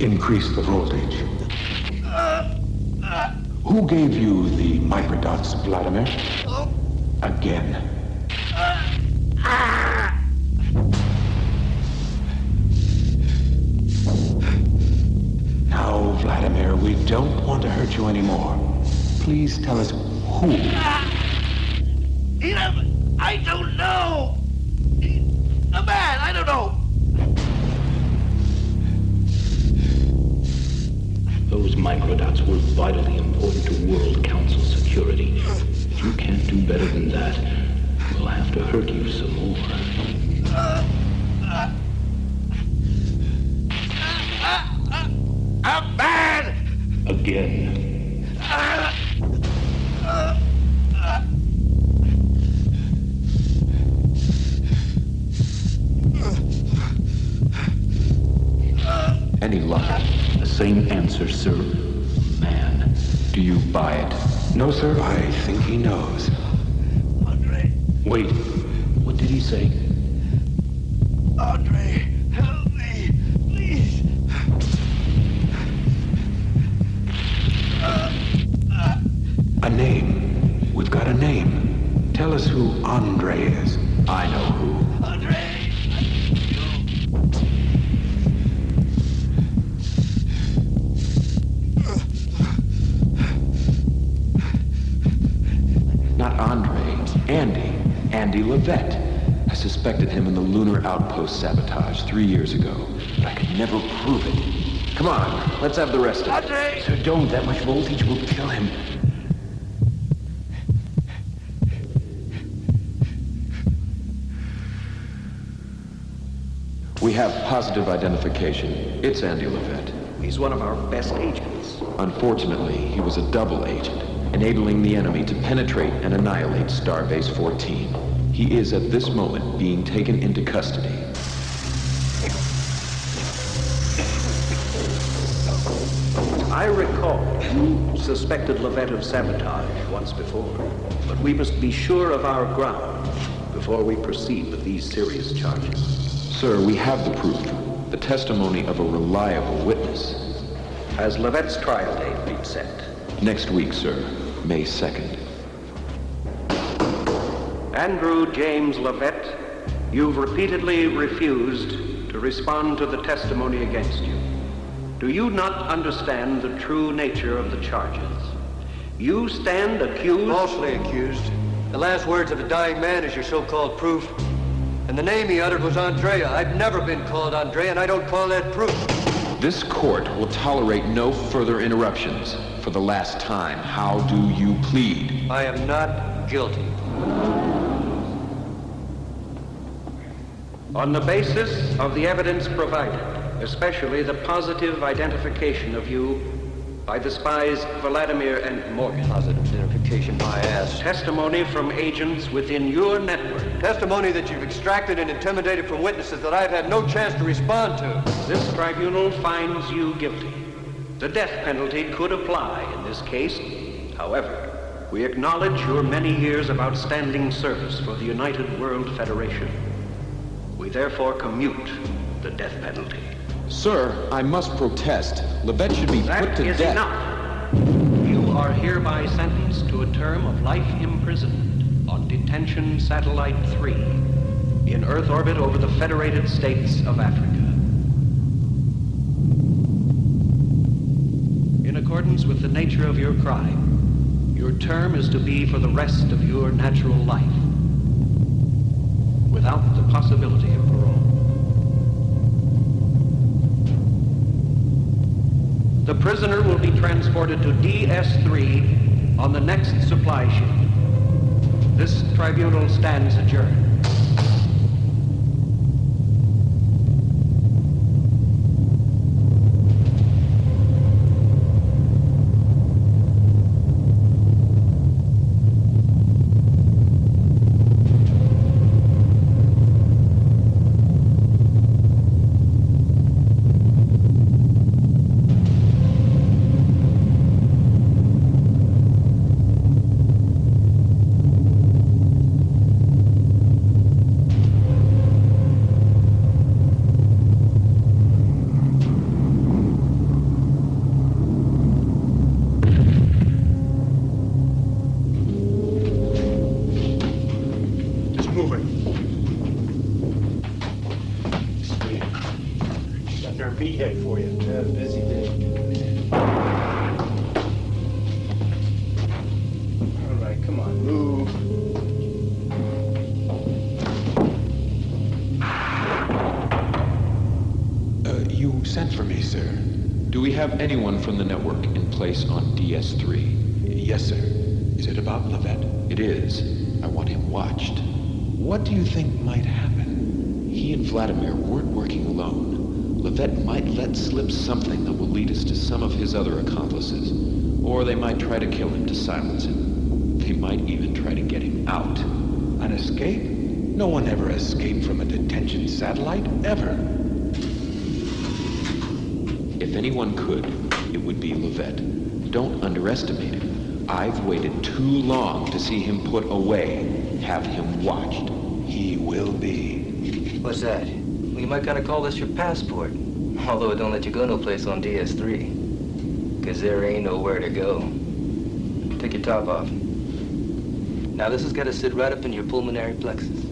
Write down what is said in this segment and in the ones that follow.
Increase the voltage. Who gave you the microdots, Vladimir? Again. Now, Vladimir, we don't want to hurt you anymore. Please tell us who. I don't know. A man, I don't know. Those microdots were vitally important to World Council security. If you can't do better than that, we'll have to hurt you some more. A man! Again. Any luck? The same answer, sir. Man. Do you buy it? No, sir. I think he knows. Andre. Wait. What did he say? Andre, help me, please. A name. We've got a name. Tell us who Andre is. I know who. Andre! Not Andre. Andy Levette. I suspected him in the lunar outpost sabotage 3 years ago, but I could never prove it. Come on, let's have the rest of it. Andre! Sir, don't. That much voltage will kill him. We have positive identification. It's Andy Levette. He's one of our best agents. Unfortunately, he was a double agent, enabling the enemy to penetrate and annihilate Starbase 14. He is at this moment being taken into custody. I recall you suspected Levette of sabotage once before, but we must be sure of our ground before we proceed with these serious charges. Sir, we have the proof. The testimony of a reliable witness. Has Levette's trial date been set? Next week, sir. May 2nd. Andrew James Levette, you've repeatedly refused to respond to the testimony against you. Do you not understand the true nature of the charges? You stand accused... Falsely accused. The last words of a dying man is your so-called proof. And the name he uttered was Andrea. I've never been called Andrea, and I don't call that proof. This court will tolerate no further interruptions. For the last time, how do you plead? I am not guilty. On the basis of the evidence provided, especially the positive identification of you by the spies Vladimir and Morgan. Positive identification, my ass. Testimony from agents within your network. Testimony that you've extracted and intimidated from witnesses that I've had no chance to respond to. This tribunal finds you guilty. The death penalty could apply in this case. However, we acknowledge your many years of outstanding service for the United World Federation. We therefore commute the death penalty. Sir, I must protest. Levette should be put to That is death. enough. You are hereby sentenced to a term of life imprisonment on Detention Satellite 3 in Earth orbit over the Federated States of Africa. In accordance with the nature of your crime, your term is to be for the rest of your natural life, without the possibility of parole. The prisoner will be transported to DS-3 on the next supply ship. This tribunal stands adjourned. meathead for you. Yeah, busy day. All right, come on, move. You sent for me, sir. Do we have anyone from the network in place on DS-3? Yes, sir. Is it about Levette? It is. I want him watched. What do you think might happen? He and Vladimir weren't working alone. Levette might let slip something that will lead us to some of his other accomplices. Or they might try to kill him to silence him. They might even try to get him out. An escape? No one ever escaped from a detention satellite, ever. If anyone could, it would be Levette. Don't underestimate him. I've waited too long to see him put away. Have him watched. He will be. What's that? Well, you might kind of call this your passport. Although it don't let you go no place on DS-3. 'Cause there ain't nowhere to go. Take your top off. Now this has got to sit right up in your pulmonary plexus.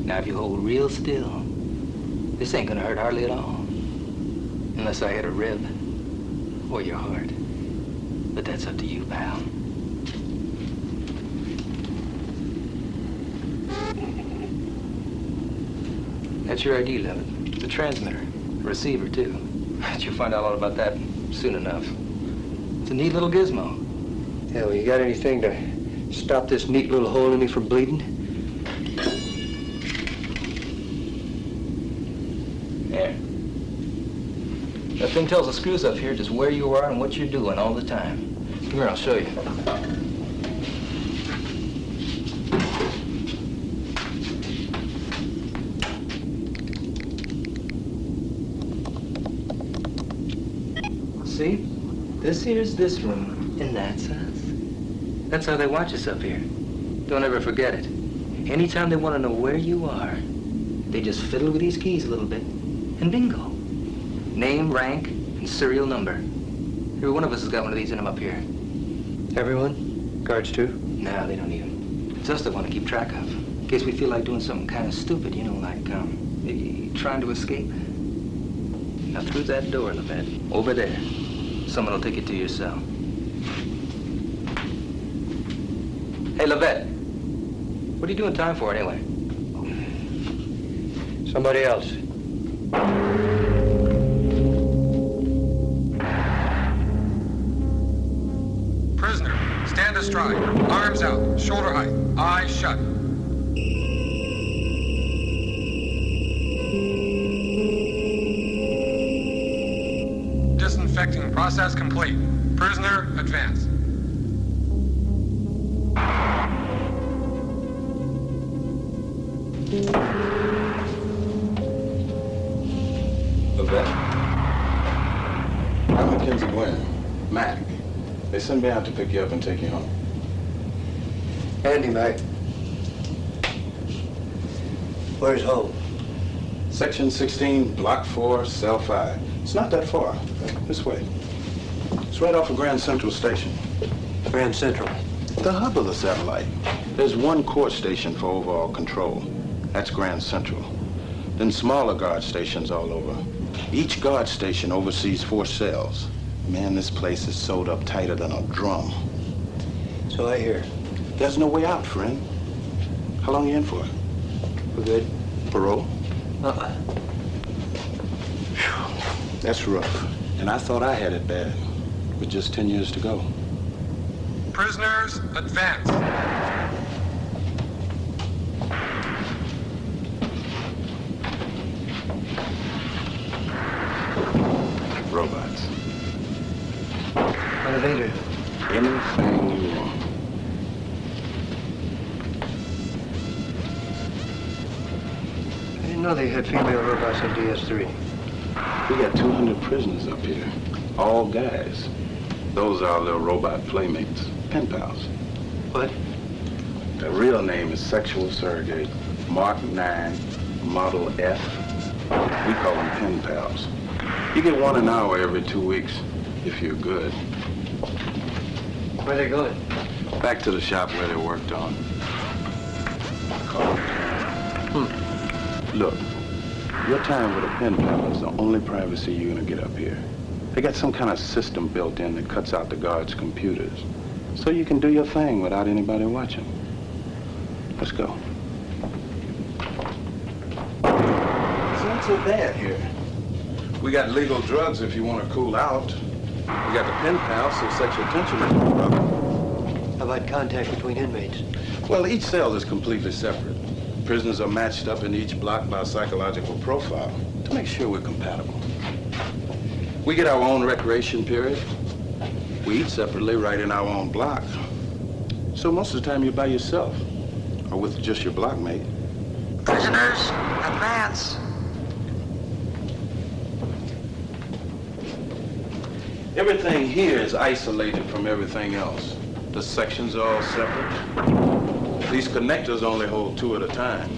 Now if you hold real still, this ain't gonna hurt hardly at all. Unless I hit a rib or your heart. But that's up to you, pal. That's your ID, Levitt. The transmitter. The receiver, too. But you'll find out all about that soon enough. It's a neat little gizmo. Hell, you got anything to stop this neat little hole in me from bleeding? There. That thing tells the screws up here just where you are and what you're doing all the time. Come here, I'll show you. See? This here's this room, and that's us. That's how they watch us up here. Don't ever forget it. Anytime they want to know where you are, they just fiddle with these keys a little bit, and bingo. Name, rank, and serial number. Every one of us has got one of these in them up here. Everyone? Guards too? No, they don't need them. It's us that want to keep track of. In case we feel like doing something kind of stupid, you know, like, maybe trying to escape. Now through that door, Levette, over there, someone will take you to your cell. Hey, Levette. What are you doing time for, anyway? Somebody else. Prisoner, stand astride. Arms out, shoulder height, eyes shut. Disinfecting process complete. Prisoner, advance. I'm Mackenzie Gwen. Mac. They sent me out to pick you up and take you home. Andy, Mac. Where's home? Section 16, Block 4, Cell 5. It's not that far. This way. It's right off of Grand Central Station. Grand Central. The hub of the satellite. There's one core station for overall control. That's Grand Central. Then smaller guard stations all over. Each guard station oversees 4 cells. Man, this place is sewed up tighter than a drum. So I hear. There's no way out, friend. How long are you in for? We're good. Parole? Uh-uh. That's rough. And I thought I had it bad, with just 10 years to go. Prisoners, advance. Robots. What do they do? Anything you want. I didn't know they had female robots on DS-3. We got 200 prisoners up here. All guys. Those are their robot playmates. Pen pals. What? Their real name is Sexual Surrogate Mark 9 Model F. We call them pen pals. You get 1 an hour every 2 weeks, if you're good. Where are they going? Back to the shop where they worked on. Look, Your time with a pen pal is the only privacy you're gonna get up here. They got some kind of system built in that cuts out the guards' computers. So you can do your thing without anybody watching. Let's go. It's not so bad here. We got legal drugs if you want to cool out. We got the pen pal, so sexual tension is no problem. How about contact between inmates? Well, each cell is completely separate. Prisoners are matched up in each block by a psychological profile to make sure we're compatible. We get our own recreation period. We eat separately right in our own block. So most of the time you're by yourself or with just your blockmate. Prisoners, advance. Everything here is isolated from everything else. The sections are all separate. These connectors only hold 2 at a time,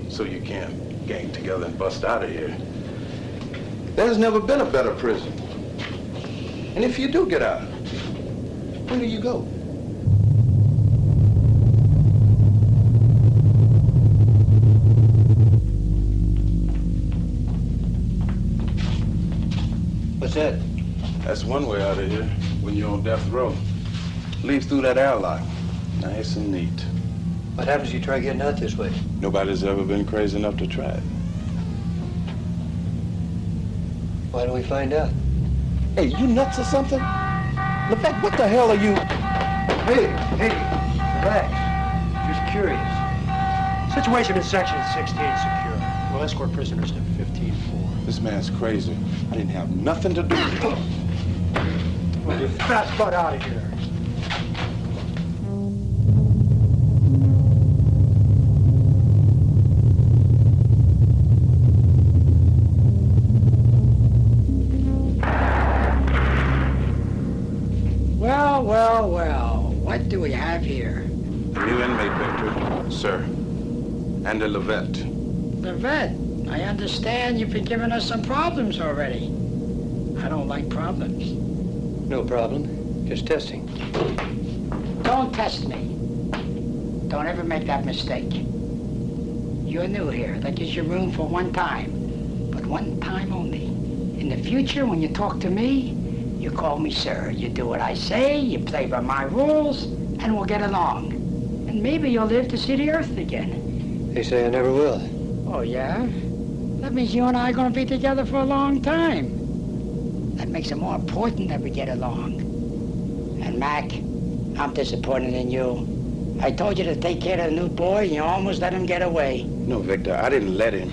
so you can't gang together and bust out of here. There's never been a better prison. And if you do get out, where do you go? What's that? That's one way out of here, when you're on death row. Leave through that airlock. Nice and neat. What happens if you try getting out this way? Nobody's ever been crazy enough to try it. Why don't we find out? Hey, you nuts or something? Levesque, what the hell are you? Hey, relax. Just curious. Situation in section 16 secure. We'll escort prisoners to 15-4. This man's crazy. I didn't have nothing to do with it. Well, get fast butt out of here. Well, what do we have here? A new inmate, Victor. Sir. And a Levette. Levette, I understand you've been giving us some problems already. I don't like problems. No problem. Just testing. Don't test me. Don't ever make that mistake. You're new here. That gives you room for one time. But one time only. In the future, when you talk to me, you call me sir. You do what I say, you play by my rules, and we'll get along. And maybe you'll live to see the earth again. They say I never will. Oh, yeah? That means you and I are going to be together for a long time. That makes it more important that we get along. And Mac, I'm disappointed in you. I told you to take care of the new boy, and you almost let him get away. No, Victor, I didn't let him.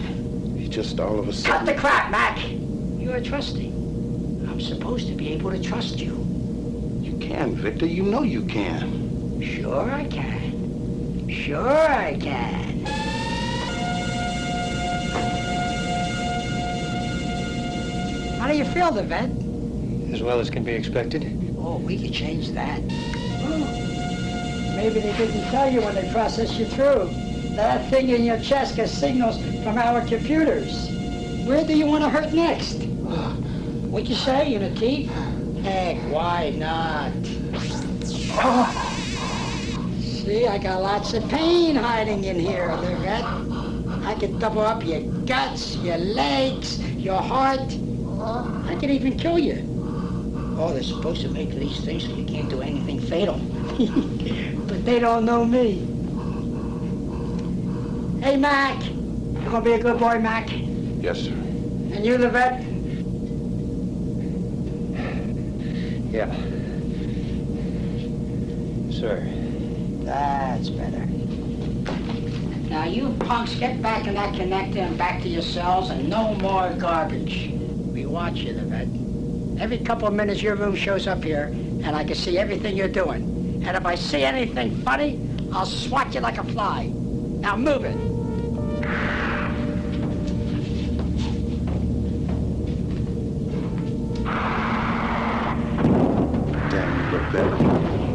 He just all of a sudden... Cut the crap, Mac! You're trusting. I'm supposed to be able to trust you. You can, Victor. You know you can. Sure I can. Sure I can. How do you feel, Levette? As well as can be expected. Oh, we could change that. Oh. Maybe they didn't tell you when they processed you through. That thing in your chest gets signals from our computers. Where do you want to hurt next? What'd you say, in a teeth? Heck, why not? See, I got lots of pain hiding in here, Levette. I could double up your guts, your legs, your heart. I could even kill you. Oh, they're supposed to make these things so you can't do anything fatal. But they don't know me. Hey, Mac. You gonna be a good boy, Mac? Yes, sir. And you, Levette? Yeah. Sir. That's better. Now, you punks, get back in that connector and back to your cells, and no more garbage. We watch you, Levette. Every couple of minutes, your room shows up here, and I can see everything you're doing. And if I see anything funny, I'll swat you like a fly. Now, move it.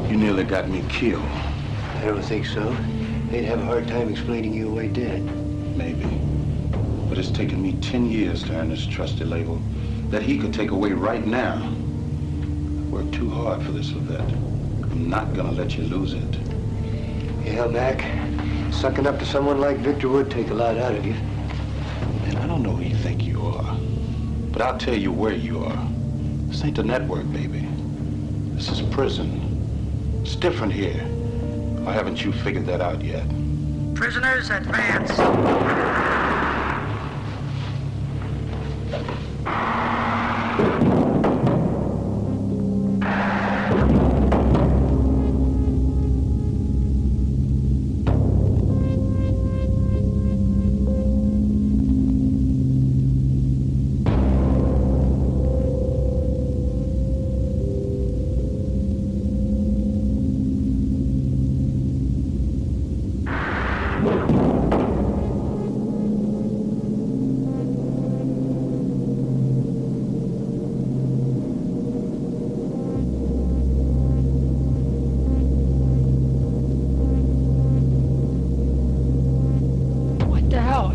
You nearly got me killed. I don't think so. They'd have a hard time explaining you away dead. Maybe. But it's taken me 10 years to earn this trusted label that he could take away right now. I worked too hard for this, Levette. I'm not gonna let you lose it. Yeah, Mac. Sucking up to someone like Victor would take a lot out of you. And I don't know who you think you are. But I'll tell you where you are. This ain't the network, baby. This is prison. It's different here. Or haven't you figured that out yet? Prisoners, advance.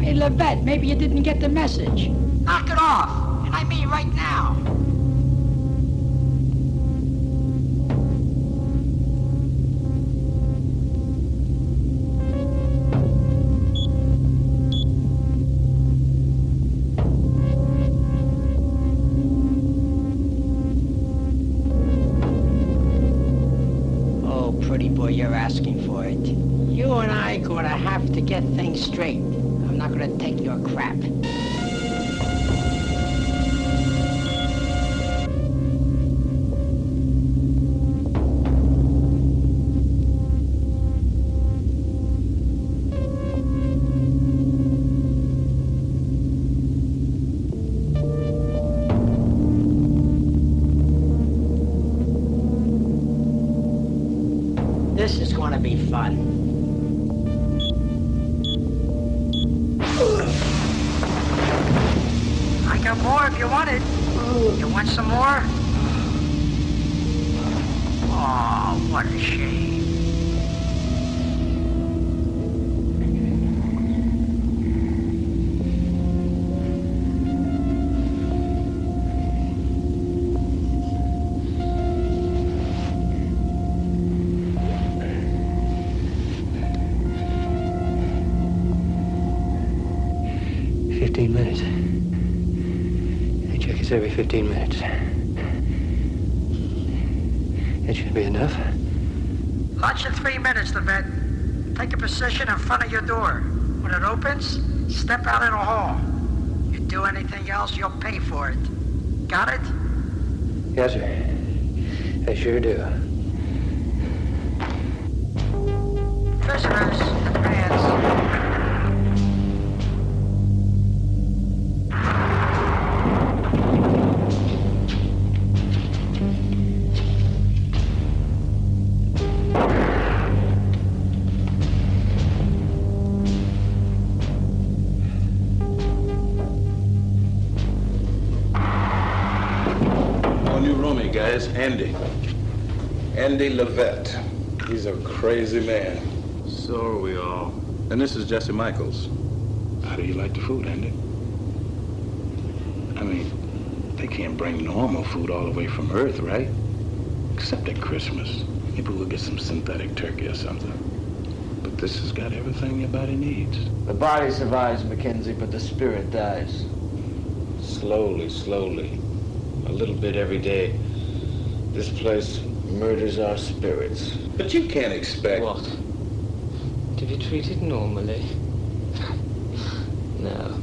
Hey, Levette, maybe you didn't get the message. Knock it off, and I mean right now. Oh, pretty boy, you're asking for it. You and I gonna have to get things straight. I'm not gonna take your crap. This is gonna be fun. I got more if you want it. You want some more? Oh, what a shame. Every 15 minutes. That should be enough. Lunch in 3 minutes, Levette. Take a position in front of your door. When it opens, step out in the hall. You do anything else, you'll pay for it. Got it? Yes, sir. I sure do. Prisoners, advance. Guys, Andy Levette. He's a crazy man. So are we all. And this is Jesse Michaels. How do you like the food, Andy? I mean, they can't bring normal food all the way from Earth, right? Except at Christmas. Maybe we'll get some synthetic turkey or something. But this has got everything your body needs. The body survives, Mackenzie, but the spirit dies. Slowly, slowly. A little bit every day. This place murders our spirits. But you can't expect... What? To be treated normally? No.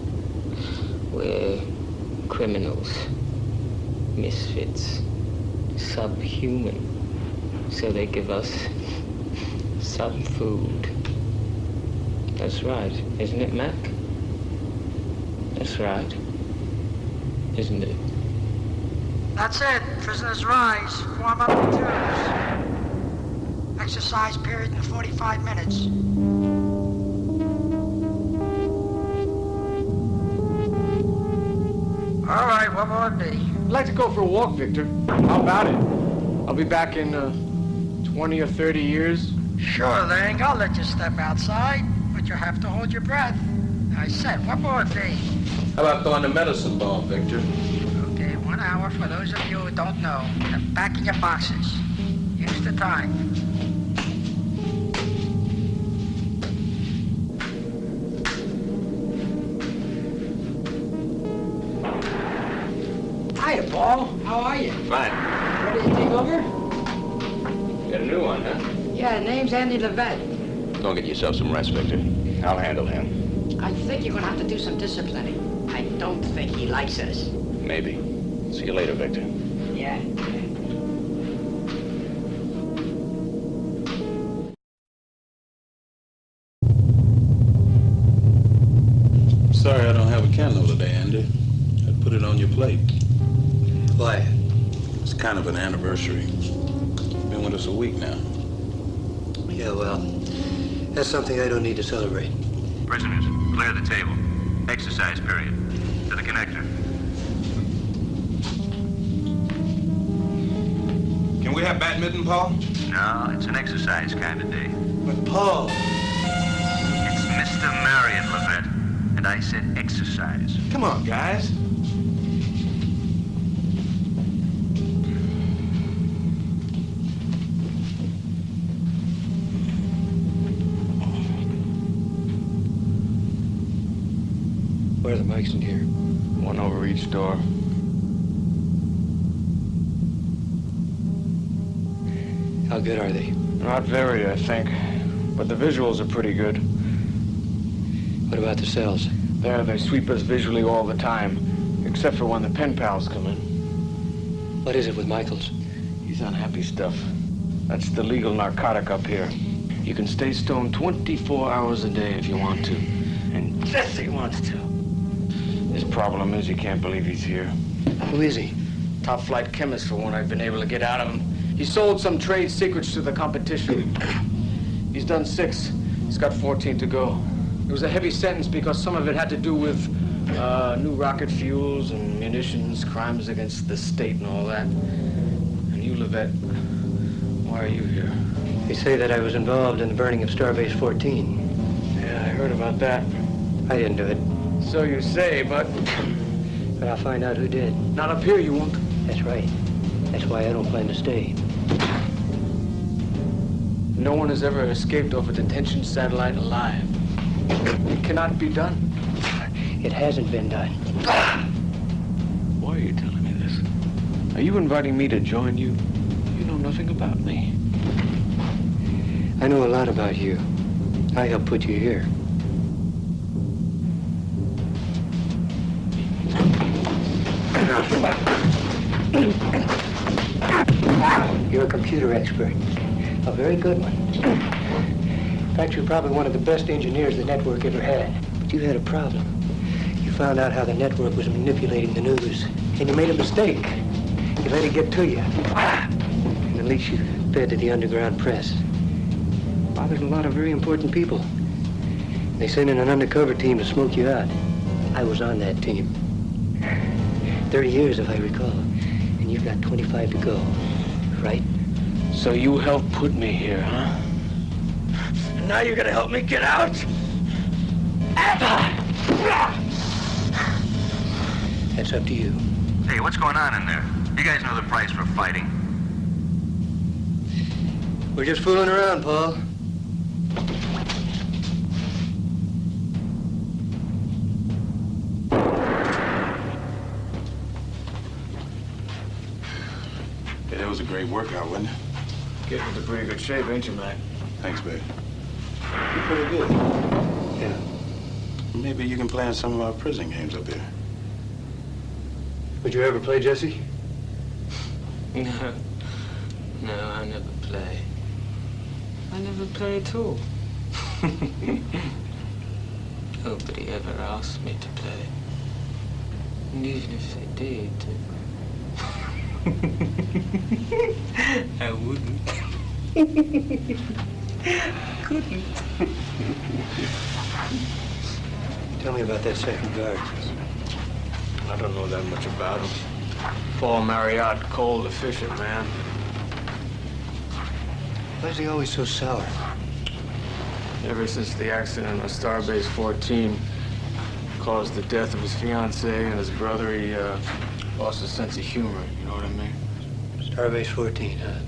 We're criminals. Misfits. Subhuman. So they give us sub-food. That's right, isn't it, Mac? That's right. Isn't it? That's it. Prisoners rise. Form up in twos. Exercise period in 45 minutes. All right, what will it be? I'd like to go for a walk, Victor. How about it? I'll be back in 20 or 30 years. Sure, Lang. I'll let you step outside, but you have to hold your breath. I said, what will it be? How about throwing the medicine ball, Victor? Okay, 1 hour for those of you who don't know. The back of your boxes. Use the time. Hiya, Paul. How are you? Fine. Ready to take over? Got a new one, huh? Yeah, name's Andy Levette. Go get yourself some rest, Victor. I'll handle him. I think you're gonna have to do some disciplining. I don't think he likes us. Maybe. See you later, Victor. Yeah. Sorry I don't have a candle today, Andy. I'd put it on your plate. Why? It's kind of an anniversary. Been with us a week now. Yeah, well, that's something I don't need to celebrate. Prisoners, clear the table. Exercise period. To the connector. Can we have badminton, Paul? No, it's an exercise kind of day. But Paul... It's Mr. Marion, Levette. And I said exercise. Come on, guys. Where are the mics in here? One over each door. How good are they? Not very, I think. But the visuals are pretty good. What about the cells? There, they sweep us visually all the time. Except for when the pen pals come in. What is it with Michaels? He's unhappy stuff. That's the legal narcotic up here. You can stay stoned 24 hours a day if you want to. And Jesse wants to. His problem is he can't believe he's here. Who is he? Top flight chemist for one I've been able to get out of him. He sold some trade secrets to the competition. He's done 6. He's got 14 to go. It was a heavy sentence because some of it had to do with new rocket fuels and munitions, crimes against the state and all that. And you, Levette, why are you here? They say that I was involved in the burning of Starbase 14. Yeah, I heard about that. I didn't do it. So you say, but I'll find out who did. Not up here, you won't. That's right. That's why I don't plan to stay. No one has ever escaped off a detention satellite alive. It cannot be done. It hasn't been done. Why are you telling me this? Are you inviting me to join you? You know nothing about me. I know a lot about you. I helped put you here. You're a computer expert. A very good one. In fact, you're probably one of the best engineers the network ever had. But you had a problem. You found out how the network was manipulating the news, and you made a mistake. You let it get to you. And at least you fed to the underground press. Bothered a lot of very important people. They sent in an undercover team to smoke you out. I was on that team. 30 years, if I recall. And you've got 25 to go, right? So you helped put me here, huh? And now you're gonna help me get out? That's up to you. Hey, what's going on in there? You guys know the price for fighting. We're just fooling around, Paul. Yeah, that was a great workout, wasn't it? Getting into pretty good shape, ain't you, Mac? Thanks, babe. You're pretty good. Yeah. Maybe you can play in some of our prison games up here. Would you ever play, Jesse? No. No, I never play. I never play at all. Nobody ever asked me to play. And even if they did, I wouldn't. Couldn't. Tell me about that second guard. I don't know that much about him. Paul Marriott, cold, efficient man. Why is he always so sour? Ever since the accident on Starbase 14 caused the death of his fiancée and his brother, he lost his sense of humor, you know what I mean? Starbase 14, huh?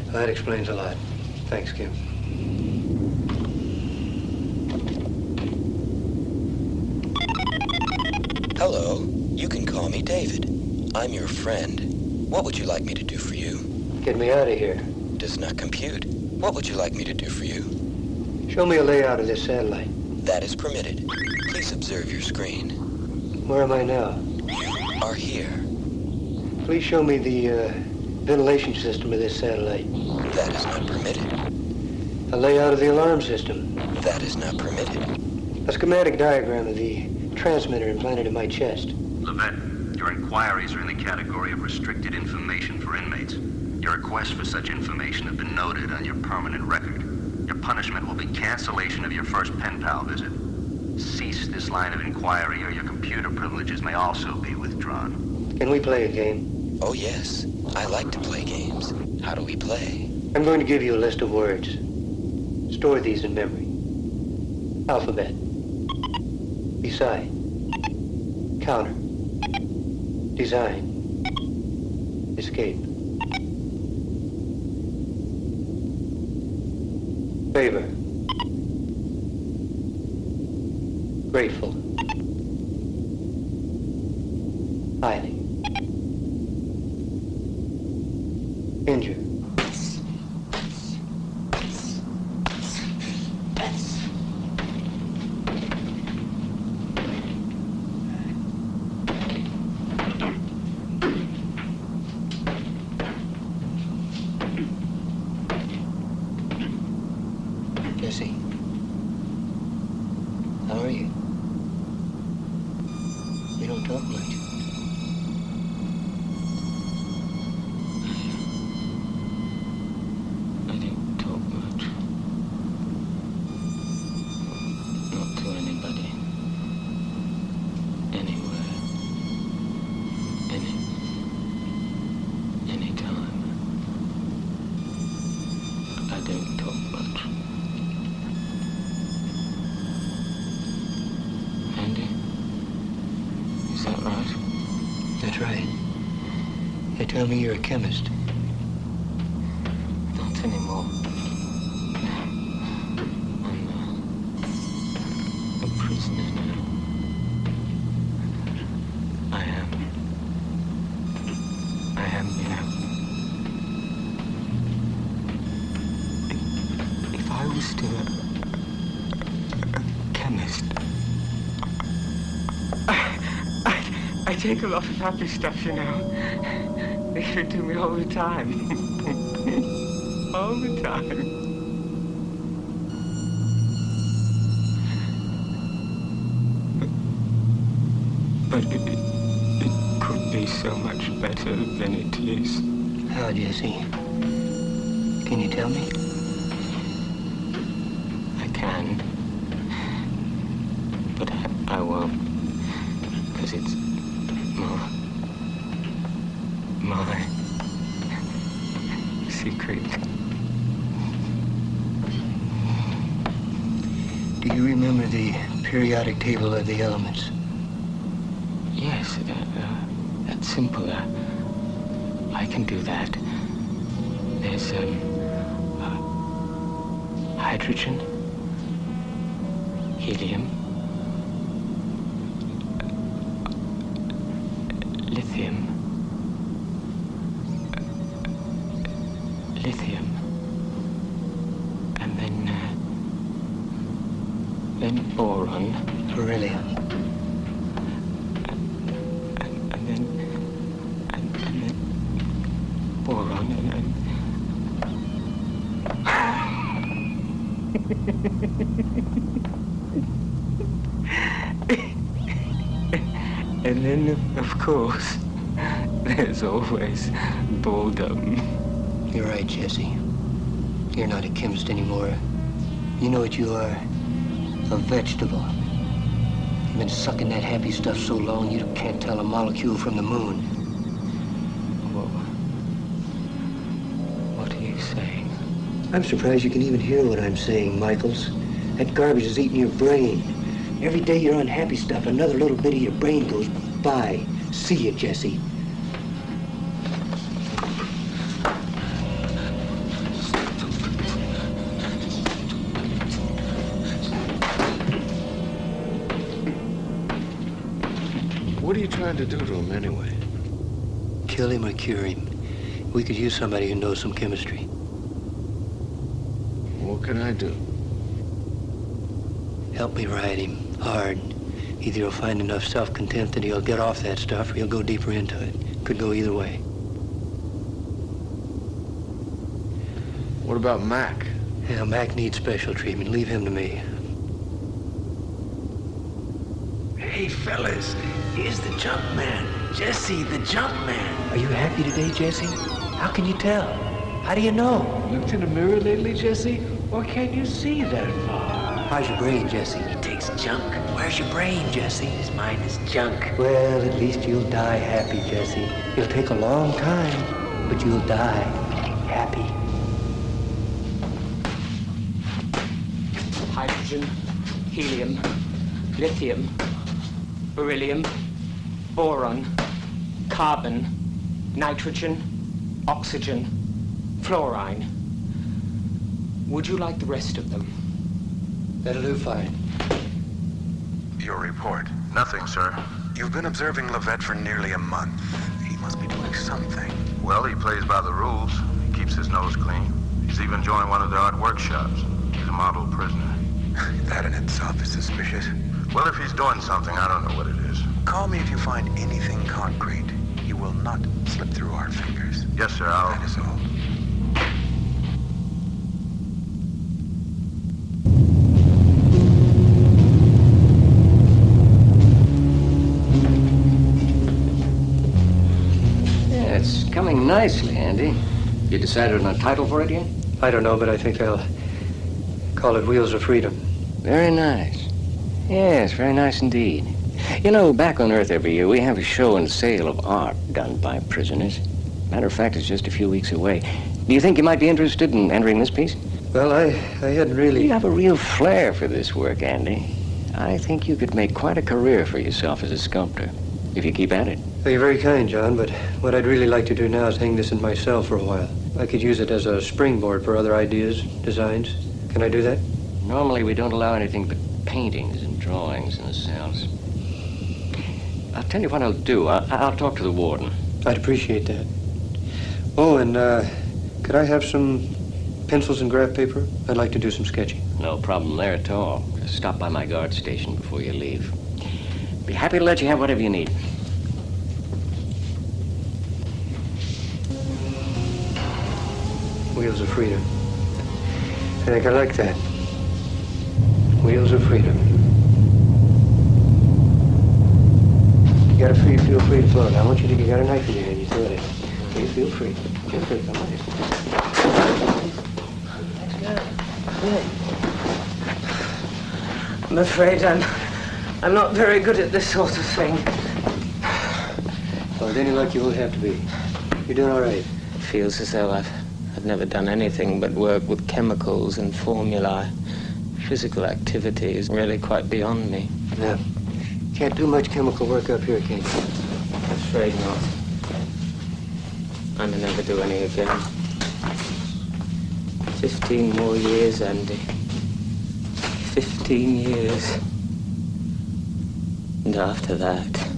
Well, that explains a lot. Thanks, Kim. Hello. You can call me David. I'm your friend. What would you like me to do for you? Get me out of here. Does not compute. What would you like me to do for you? Show me a layout of this satellite. That is permitted. Please observe your screen. Where am I now? You are here. Please show me the ventilation system of this satellite. That is not permitted. A layout of the alarm system. That is not permitted. A schematic diagram of the transmitter implanted in my chest. Levette, your inquiries are in the category of restricted information for inmates. Your requests for such information have been noted on your permanent record. Your punishment will be cancellation of your first pen pal visit. Cease this line of inquiry or your computer privileges may also be withdrawn. Can we play a game? Oh, yes. I like to play games. How do we play? I'm going to give you a list of words. Store these in memory. Alphabet. Beside. Counter. Design. Escape. Favor. Grateful. Highly. Injure. Jesse. How are you? We don't talk much. I don't talk much. Not to anybody. Anywhere. Anytime. I don't talk much. Andy? Is that right? That's right. They tell me you're a chemist. Not anymore. I'm a prisoner now. I am now. If I was still a chemist, I take a lot of happy stuff, you know. They give it to me all the time. All the time. But it could be so much better than it is. How, Jesse? Can you tell me? I can. But I won't. Because it's my secret. Do you remember the periodic table of the elements? Yes, that's simple. I can do that. There's hydrogen, helium, lithium, and then boron, beryllium, and then boron, and then, of course, there's always boredom. You're right, Jesse. You're not a chemist anymore. You know what you are? A vegetable. You've been sucking that happy stuff so long you can't tell a molecule from the moon. What are you saying? I'm surprised you can even hear what I'm saying, Michaels. That garbage is eating your brain. Every day you're on happy stuff, another little bit of your brain goes by. See you, Jesse. What are you trying to do to him anyway? kill him or cure him. We could use somebody who knows some chemistry. What can I do? Help me ride him hard. Either he'll find enough self-contempt that he'll get off that stuff, or he'll go deeper into it. Could go either way. What about Mac? Yeah, Mac needs special treatment. Leave him to me. Hey, fellas, here's the junk man. Jesse, the junk man. Are you happy today, Jesse? How can you tell? How do you know? Looked in the mirror lately, Jesse? Or can you see that far? How's your brain, Jesse? He takes junk. Where's your brain, Jesse? His mind is junk. Well, at least you'll die happy, Jesse. It'll take a long time, but you'll die happy. Hydrogen, helium, lithium, beryllium, boron, carbon, nitrogen, oxygen, fluorine. Would you like the rest of them? That'll do fine. Your report. Nothing, sir. You've been observing Levette for nearly a month. He must be doing something. Well, he plays by the rules. He keeps his nose clean. He's even joined one of the art workshops. He's a model prisoner. That in itself is suspicious. Well, if he's doing something, I don't know what it is. Call me if you find anything concrete. He will not slip through our fingers. Yes, sir, I'll... That is all. Yeah, it's coming nicely, Andy. You decided on a title for it yet? I don't know, but I think I'll call it Wheels of Freedom. Very nice. Yes, very nice indeed. You know, back on Earth every year, we have a show and sale of art done by prisoners. Matter of fact, it's just a few weeks away. Do you think you might be interested in entering this piece? Well, I hadn't really... You have a real flair for this work, Andy. I think you could make quite a career for yourself as a sculptor, if you keep at it. Well, you're very kind, John, but what I'd really like to do now is hang this in my cell for a while. I could use it as a springboard for other ideas, designs. Can I do that? Normally, we don't allow anything but paintings and drawings in the cells. I'll tell you what I'll do. I'll talk to the warden. I'd appreciate that. Oh, and could I have some pencils and graph paper? I'd like to do some sketching. No problem there at all. Just stop by my guard station before you leave. Be happy to let you have whatever you need. Wheels of Freedom. I think I like that. Wheels of Freedom. You gotta feel free to float. I want you to, you got a knife in your hand, you throw it in. You feel free. Feel free, come on. Thanks, God. Good. I'm afraid I'm not very good at this sort of thing. Well, with any luck, you won't have to be. You're doing all right. It feels as though I've never done anything but work with chemicals and formulae. Physical activity is really quite beyond me. Yeah. Can't do much chemical work up here, can you? I'm afraid not. I may never do any again. 15 more years, Andy. 15 years. And after that,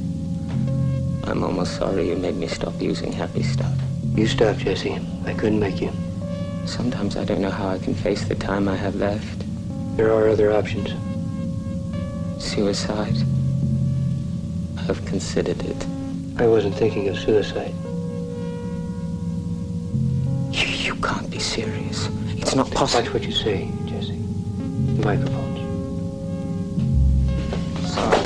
I'm almost sorry you made me stop using happy stuff. You stopped, Jesse. I couldn't make you. Sometimes I don't know how I can face the time I have left. There are other options. Suicide. I've considered it. I wasn't thinking of suicide. You can't be serious. It's not possible. Watch what you say, Jesse. The microphones. Sorry.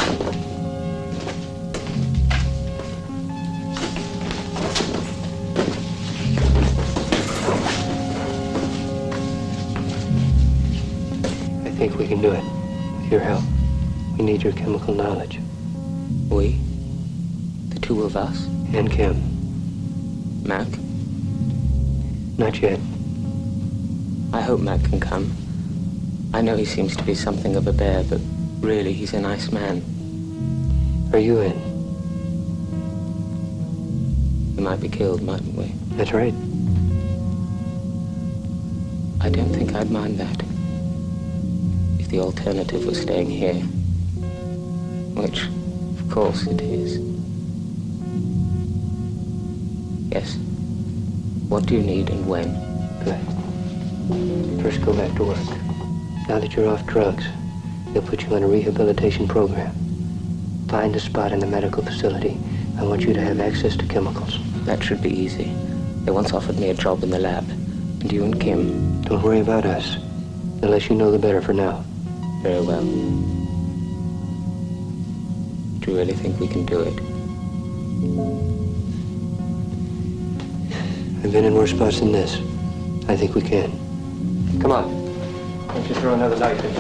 I think we can do it with your help. We need your chemical knowledge. We? The two of us? And Kim. Mac? Not yet. I hope Mac can come. I know he seems to be something of a bear, but really he's a nice man. Are you in? We might be killed, mightn't we? That's right. I don't think I'd mind that. If the alternative was staying here. Which, of course, it is. Yes. What do you need and when? Good. First, go back to work. Now that you're off drugs, they'll put you on a rehabilitation program. Find a spot in the medical facility. I want you to have access to chemicals. That should be easy. They once offered me a job in the lab. And you and Kim? Don't worry about us. The less you know, the better for now. Very well. Do you really think we can do it? I've been in worse spots than this. I think we can. Come on. Why don't you throw another knife in?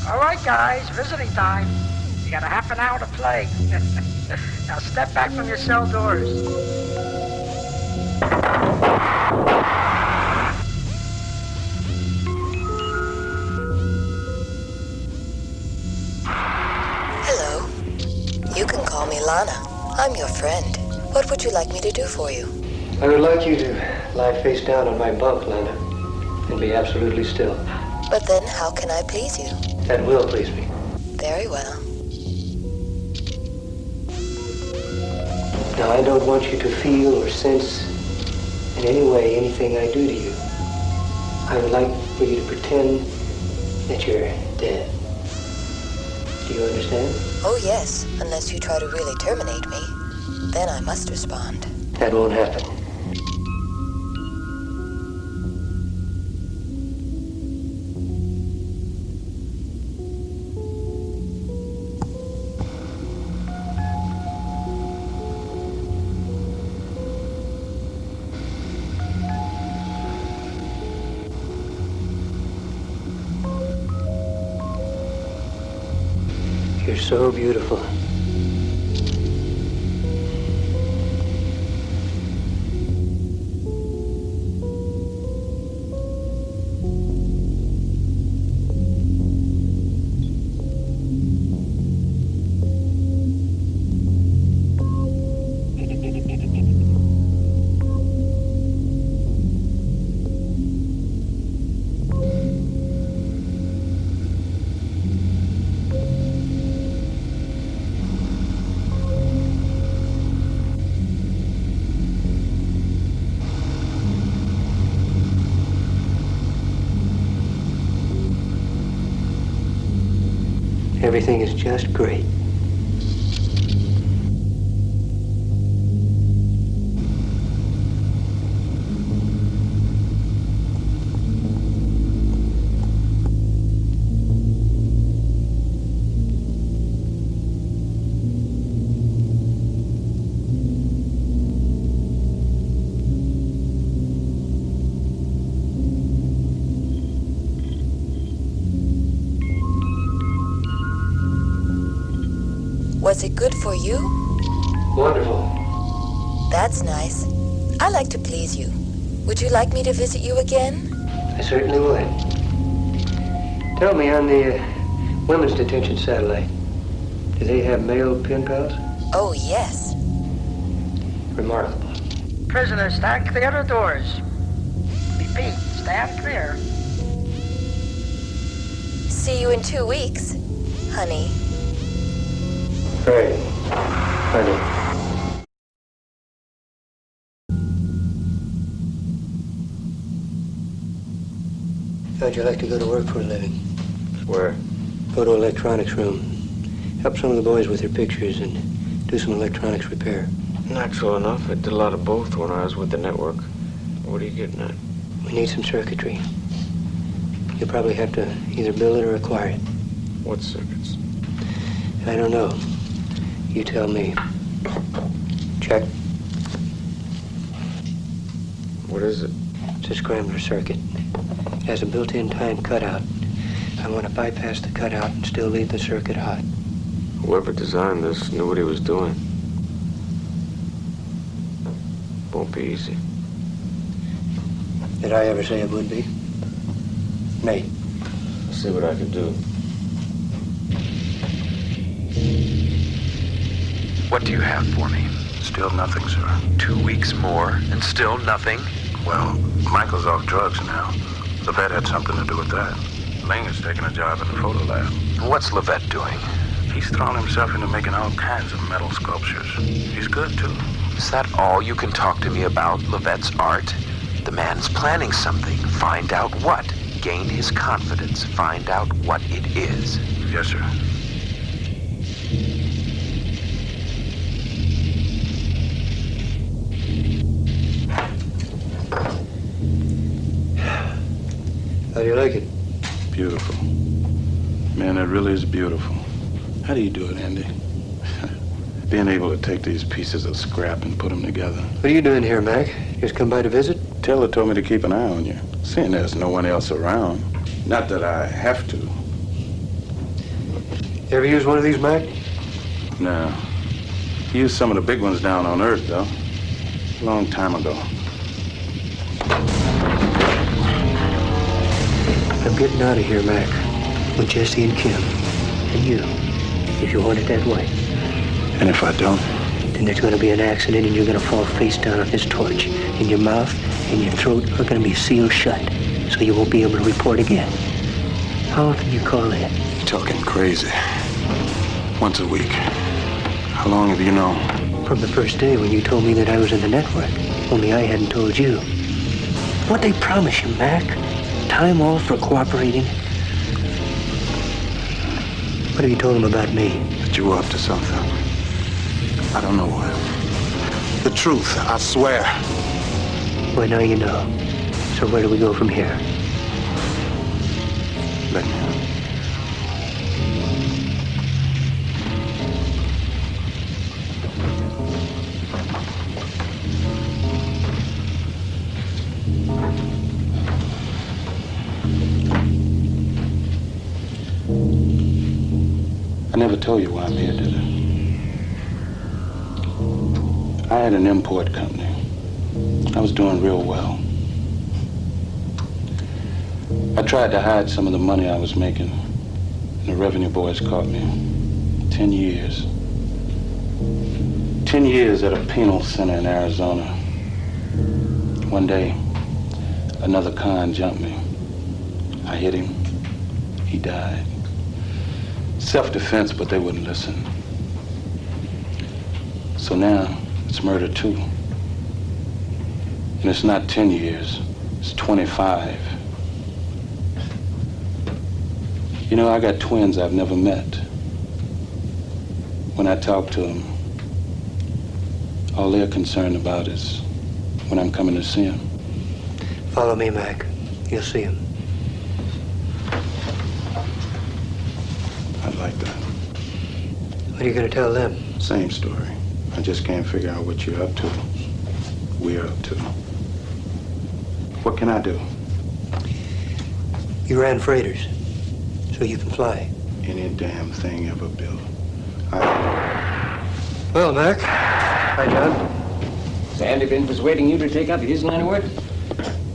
All right, guys, visiting time. You got a half an hour to play. Now step back from your cell doors. Hello. You can call me Lana. I'm your friend. What would you like me to do for you? I would like you to lie face down on my bunk, Lana, and be absolutely still. But then how can I please you? That will please me. Very well. Now, I don't want you to feel or sense in any way anything I do to you. I would like for you to pretend that you're dead. Do you understand? Oh, yes, unless you try to really terminate me. Then I must respond. That won't happen. You're so beautiful. Everything is just great. Was it good for you? Wonderful. That's nice. I like to please you. Would you like me to visit you again? I certainly would. Tell me, on the women's detention satellite, do they have male pen pals? Oh, yes. Remarkable. Prisoners, stand clear of the doors. Repeat, stand clear. See you in 2 weeks, honey. Right, honey. How'd you like to go to work for a living? Where? Go to electronics room. Help some of the boys with their pictures and do some electronics repair. Natural enough. I did a lot of both when I was with the network. What are you getting at? We need some circuitry. You'll probably have to either build it or acquire it. What circuits? I don't know. You tell me. Check. What is it? It's a scrambler circuit. It has a built-in time cutout. I want to bypass the cutout and still leave the circuit hot. Whoever designed this knew what he was doing. Won't be easy. Did I ever say it would be? Nate. I'll see what I can do. What do you have for me? Still nothing, sir. 2 weeks more, and still nothing? Well, Michael's off drugs now. Levette had something to do with that. Ling is taking a job in the photo lab. What's Levette doing? He's thrown himself into making all kinds of metal sculptures. He's good, too. Is that all you can talk to me about, Levette's art? The man's planning something. Find out what. Gain his confidence. Find out what it is. Yes, sir. How do you like it? Beautiful. Man, that really is beautiful. How do you do it, Andy? Being able to take these pieces of scrap and put them together. What are you doing here, Mac? Just come by to visit? Taylor told me to keep an eye on you, seeing there's no one else around. Not that I have to. You ever use one of these, Mac? No. He used some of the big ones down on Earth, though. A long time ago. I'm getting out of here, Mac. With Jesse and Kim. And you, if you want it that way. And if I don't? Then there's going to be an accident and you're going to fall face down on this torch. And your mouth and your throat are going to be sealed shut. So you won't be able to report again. How often do you call in? You're talking crazy. Once a week. How long have you known? From the first day when you told me that I was in the network. Only I hadn't told you. What'd they promise you, Mac? Time off for cooperating? What have you told them about me? That you were up to something. I don't know what. The truth, I swear. Well, now you know. So where do we go from here? Let me know. I never told you why I'm here, did I? I had an import company. I was doing real well. I tried to hide some of the money I was making, and the revenue boys caught me. 10 years. 10 years at a penal center in Arizona. One day, another con jumped me. I hit him. He died. Self-defense, but they wouldn't listen. So now, it's murder too. And it's not 10 years, it's 25. You know, I got twins I've never met. When I talk to them, all they're concerned about is when I'm coming to see them. Follow me, Mac. You'll see him. I'd like that. What are you going to tell them? Same story. I just can't figure out what you're up to. We're up to. What can I do? You ran freighters, so you can fly. Any damn thing ever built. Well, Mac. Hi, John. Has Andy been persuading you to take up his line of work?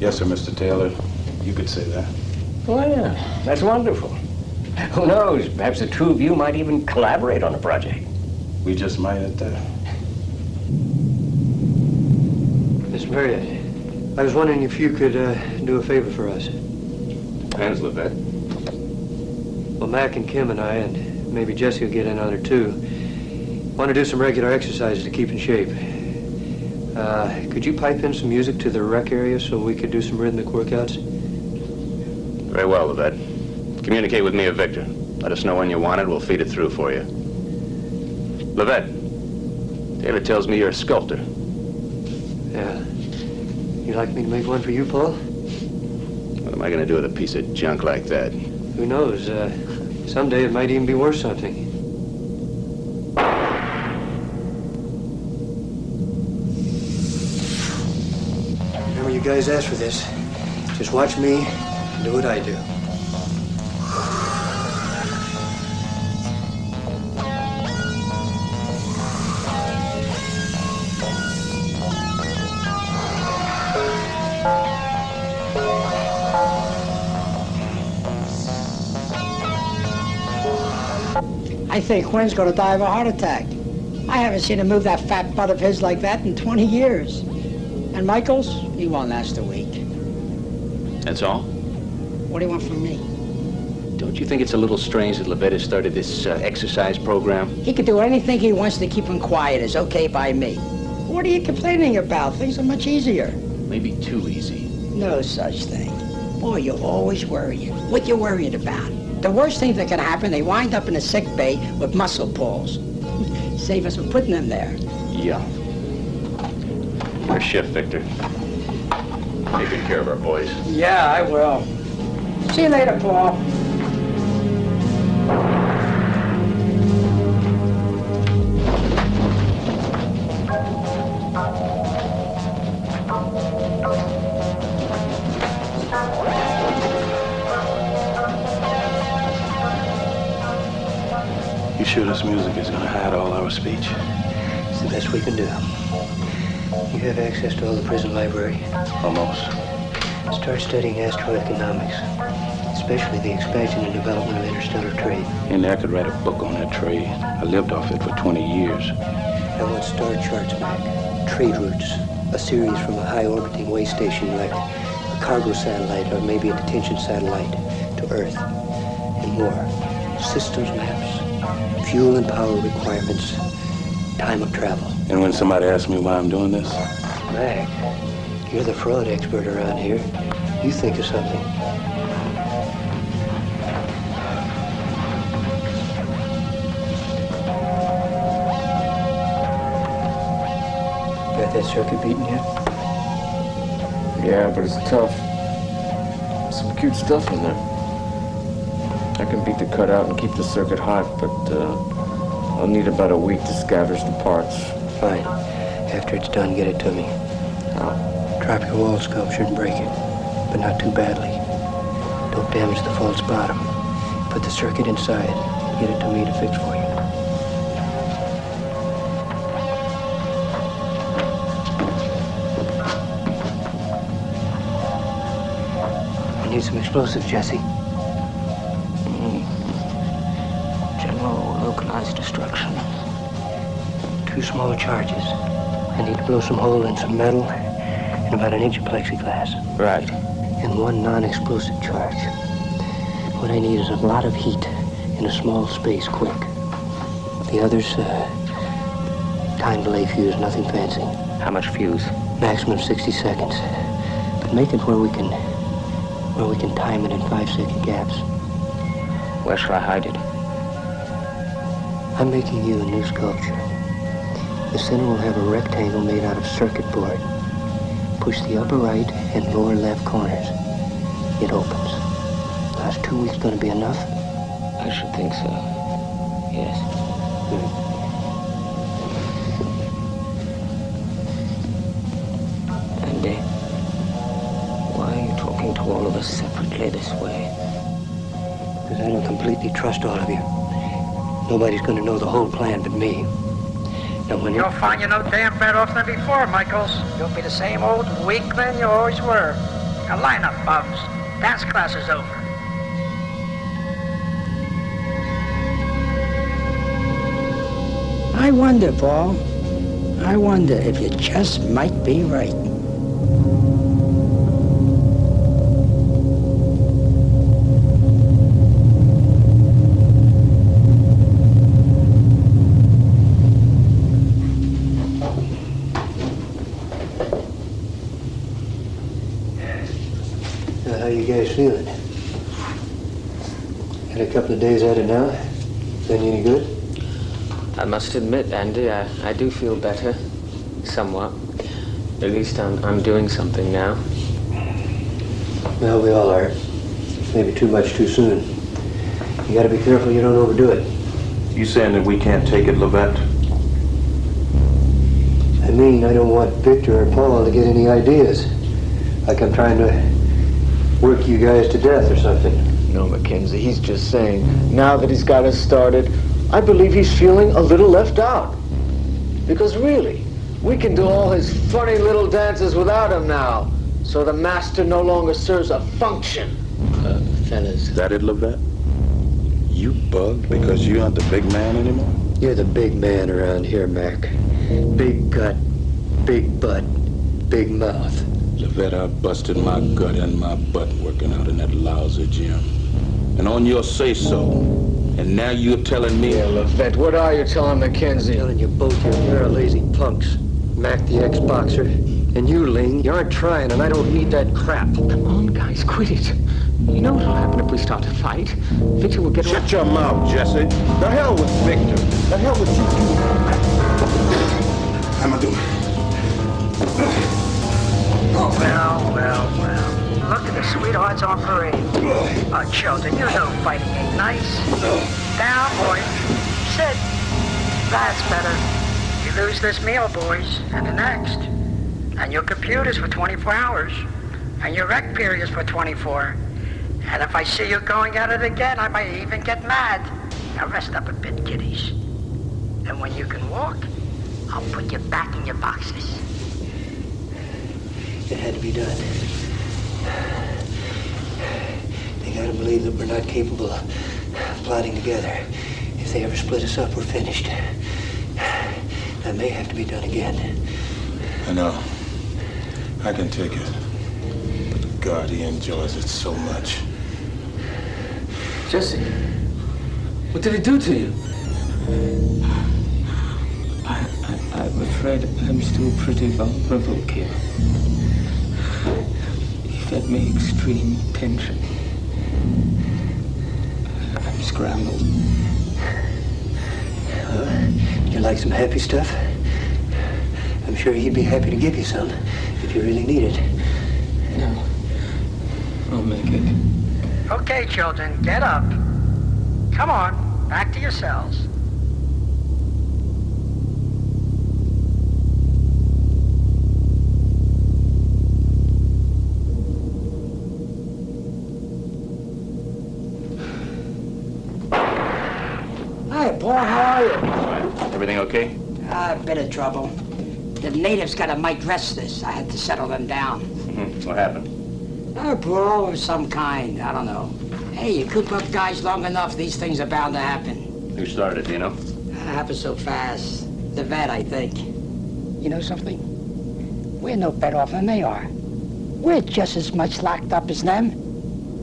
Yes, sir, Mr. Taylor. You could say that. Well, that's wonderful. Who knows? Perhaps the two of you might even collaborate on a project. We just might at that. Miss Marriott, I was wondering if you could do a favor for us. Hans Levette. Well, Mac and Kim and I, and maybe Jesse will get in on it too, want to do some regular exercises to keep in shape. Could you pipe in some music to the rec area so we could do some rhythmic workouts? Very well, Levette. Communicate with me or Victor. Let us know when you want it. We'll feed it through for you. Levette, Taylor tells me you're a sculptor. Yeah. You'd like me to make one for you, Paul? What am I going to do with a piece of junk like that? Who knows? Someday it might even be worth something. Remember, you guys asked for this. Just watch me and do what I do. I think Quinn's going to die of a heart attack. I haven't seen him move that fat butt of his like that in 20 years. And Michaels, he won't last a week. That's all? What do you want from me? Don't you think it's a little strange that Levette has started this exercise program? He can do anything he wants to keep him quiet. It's okay by me. What are you complaining about? Things are much easier. Maybe too easy. No such thing. Boy, you're always worrying. What you worried about? The worst thing that can happen, they wind up in a sick bay with muscle pulls. Save us from putting them there. Yeah. Your shift, Victor. Take good care of our boys. Yeah, I will. See you later, Paul. You sure this music is gonna hide all our speech? It's the best we can do. You have access to all the prison library? Almost. Start studying astroeconomics, especially the expansion and development of interstellar trade. And I could write a book on that trade. I lived off it for 20 years. I want star charts back, trade routes, a series from a high-orbiting way station like a cargo satellite or maybe a detention satellite to Earth, and more. Systems maps, fuel and power requirements, time of travel. And when somebody asks me why I'm doing this? Mac, you're the fraud expert around here. You think of something. Got that circuit beaten yet? Yeah, but it's tough. Some cute stuff in there. I can beat the cutout and keep the circuit hot, but I'll need about a week to scavenge the parts. Fine. After it's done, get it to me. Drop your wall sculpture and break it, but not too badly. Don't damage the false bottom. Put the circuit inside. Get it to me to fix for you. I need some explosives, Jesse. General localized destruction. 2 small charges. I need to blow some hole in some metal and about an inch of plexiglass. Right. And 1 non-explosive charge. What I need is a lot of heat in a small space, quick. The others, time delay fuse, nothing fancy. How much fuse? Maximum 60 seconds. But make it where we can time it in 5-second gaps. Where shall I hide it? I'm making you a new sculpture. The center will have a rectangle made out of circuit board. Push the upper right and lower left corners. It opens. Last 2 weeks gonna be enough? I should think so. Yes. Andy, why are you talking to all of us separately this way? Because I don't completely trust all of you. Nobody's gonna know the whole plan but me. Now when You'll find you're no damn better off than before, Michaels. You'll be the same old weakling you always were. Now line up, bums. Dance class is over. I wonder, Paul. I wonder if you just might be right. How you guys feeling? Had a couple of days at it now? Done you any good? I must admit, Andy, I do feel better. Somewhat. At least I'm doing something now. Well, we all are. Maybe too much too soon. You gotta be careful you don't overdo it. You saying that we can't take it, Levette? I mean, I don't want Victor or Paul to get any ideas. Like I'm trying to work you guys to death or something. No, Mackenzie, he's just saying, now that he's got us started, I believe he's feeling a little left out. Because really, we can do all his funny little dances without him now. So the master no longer serves a function. Fellas. Is that it, Levette? You bugged because you aren't the big man anymore? You're the big man around here, Mac. Big gut, big butt, big mouth. Levette, I busted my gut and my butt working out in that lousy gym. And on your say-so. And now you're telling me... Yeah, Levette, what are you telling Mackenzie? I'm telling you both you're a lazy punks. Mac the ex-boxer. And you, Ling, you aren't trying, and I don't need that crap. Come on, guys, quit it. You know what'll happen if we start a fight. Victor will get... Shut your mouth, Jesse. The hell with Victor. The hell with you. How am I doing? Well. Look at the sweethearts on parade. Children, you know fighting ain't nice. Down, boys. Sit. That's better. You lose this meal, boys, and the next. And your computers for 24 hours. And your rec periods for 24. And if I see you going at it again, I might even get mad. Now rest up a bit, kiddies. And when you can walk, I'll put you back in your boxes. It had to be done. They gotta believe that we're not capable of plotting together. If they ever split us up, we're finished. That may have to be done again. I know. I can take it. But God, he enjoys it so much. Jesse, what did he do to you? I'm afraid I'm still pretty vulnerable, kid. He fed me extreme tension. I'm scrambled. You like some happy stuff? I'm sure he'd be happy to give you some if you really need it. No. I'll make it. Okay, children, get up. Come on, back to your cells. Hi, boy, how are you? Everything okay? A bit of trouble. The natives got a mic this. I had to settle them down. What happened? A brawl of some kind. I don't know. Hey, you coop up guys long enough, these things are bound to happen. Who started it, do you know? It happens so fast. The vet, I think. You know something? We're no better off than they are. We're just as much locked up as them.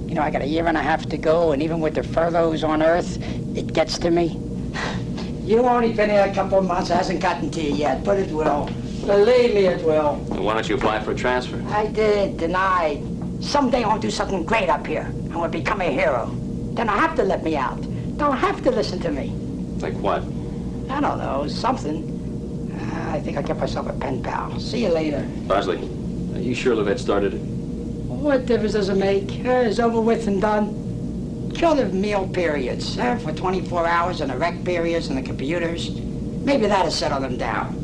You know, I got a year and a half to go, and even with the furloughs on Earth, it gets to me. You only been here a couple of months. It hasn't gotten to you yet, but it will. Believe me, it will. Well, why don't you apply for a transfer? I did, denied. Someday I'll do something great up here. I will become a hero. Then I have to let me out. Don't have to listen to me. Like what? I don't know, something. I think I'll get myself a pen pal. See you later. Bosley, are you sure Levette started it? What difference does it make? It's over with and done. Kill the meal periods for 24 hours and the rec periods and the computers. Maybe that'll settle them down.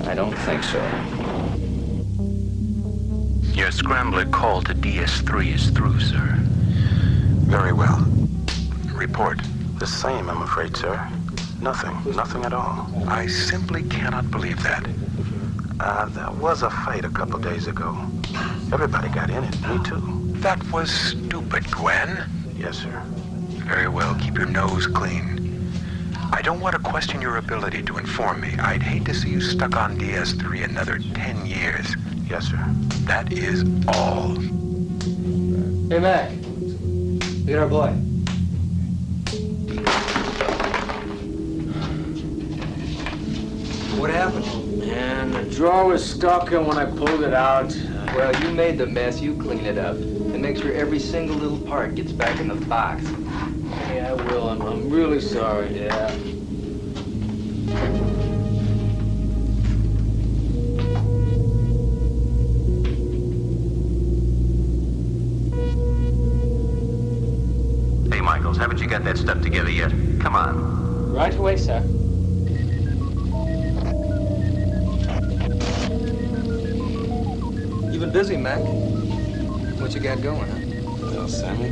I don't think so. Your scrambler call to DS-3 is through, sir. Very well. Report. The same, I'm afraid, sir. Nothing at all. I simply cannot believe that. There was a fight a couple days ago. Everybody got in it, me too. That was stupid, Gwen. Yes, sir. Very well, keep your nose clean. I don't want to question your ability to inform me. I'd hate to see you stuck on DS-3 another 10 years. Yes, sir. That is all. Hey, Mac. Look at our boy. What happened? Man, the drawer was stuck, and when I pulled it out... Well, you made the mess. You clean it up. And make sure every single little part gets back in the box. Yeah, I will. I'm really sorry. Yeah. Hey, Michaels, haven't you got that stuff together yet? Come on. Right away, sir. You been busy, Mac. What you got going, huh? Well, Sammy,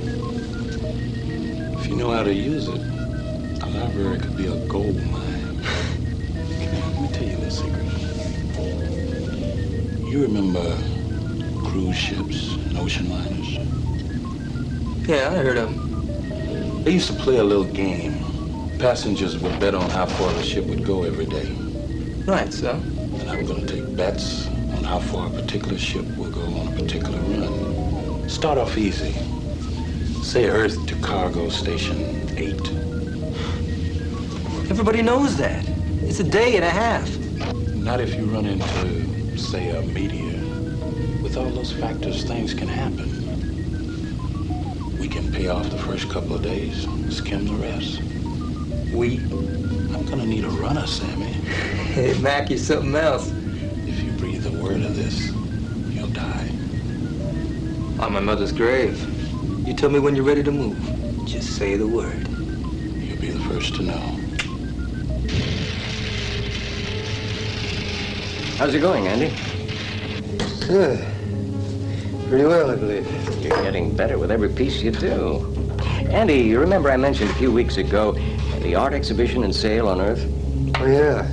if you know how to use it, a library could be a gold mine. Let me tell you a little secret. You remember cruise ships and ocean liners? Yeah, I heard of them. They used to play a little game. Passengers would bet on how far the ship would go every day. Right, so? And I'm going to take bets on how far a particular ship will go on a particular run. Start off easy. Say Earth to cargo station 8. Everybody knows that. It's a day and a half. Not if you run into, say, a meteor. With all those factors, things can happen. We can pay off the first couple of days, skim the rest. I'm gonna need a runner, Sammy. Hey, Mac, you're something else. If you breathe a word of this, you'll die. On my mother's grave. You tell me when you're ready to move. Just say the word. You'll be the first to know. How's it going, Andy? Good. Pretty well, I believe. You're getting better with every piece you do. Andy, you remember I mentioned a few weeks ago the art exhibition and sale on Earth? Oh, yeah.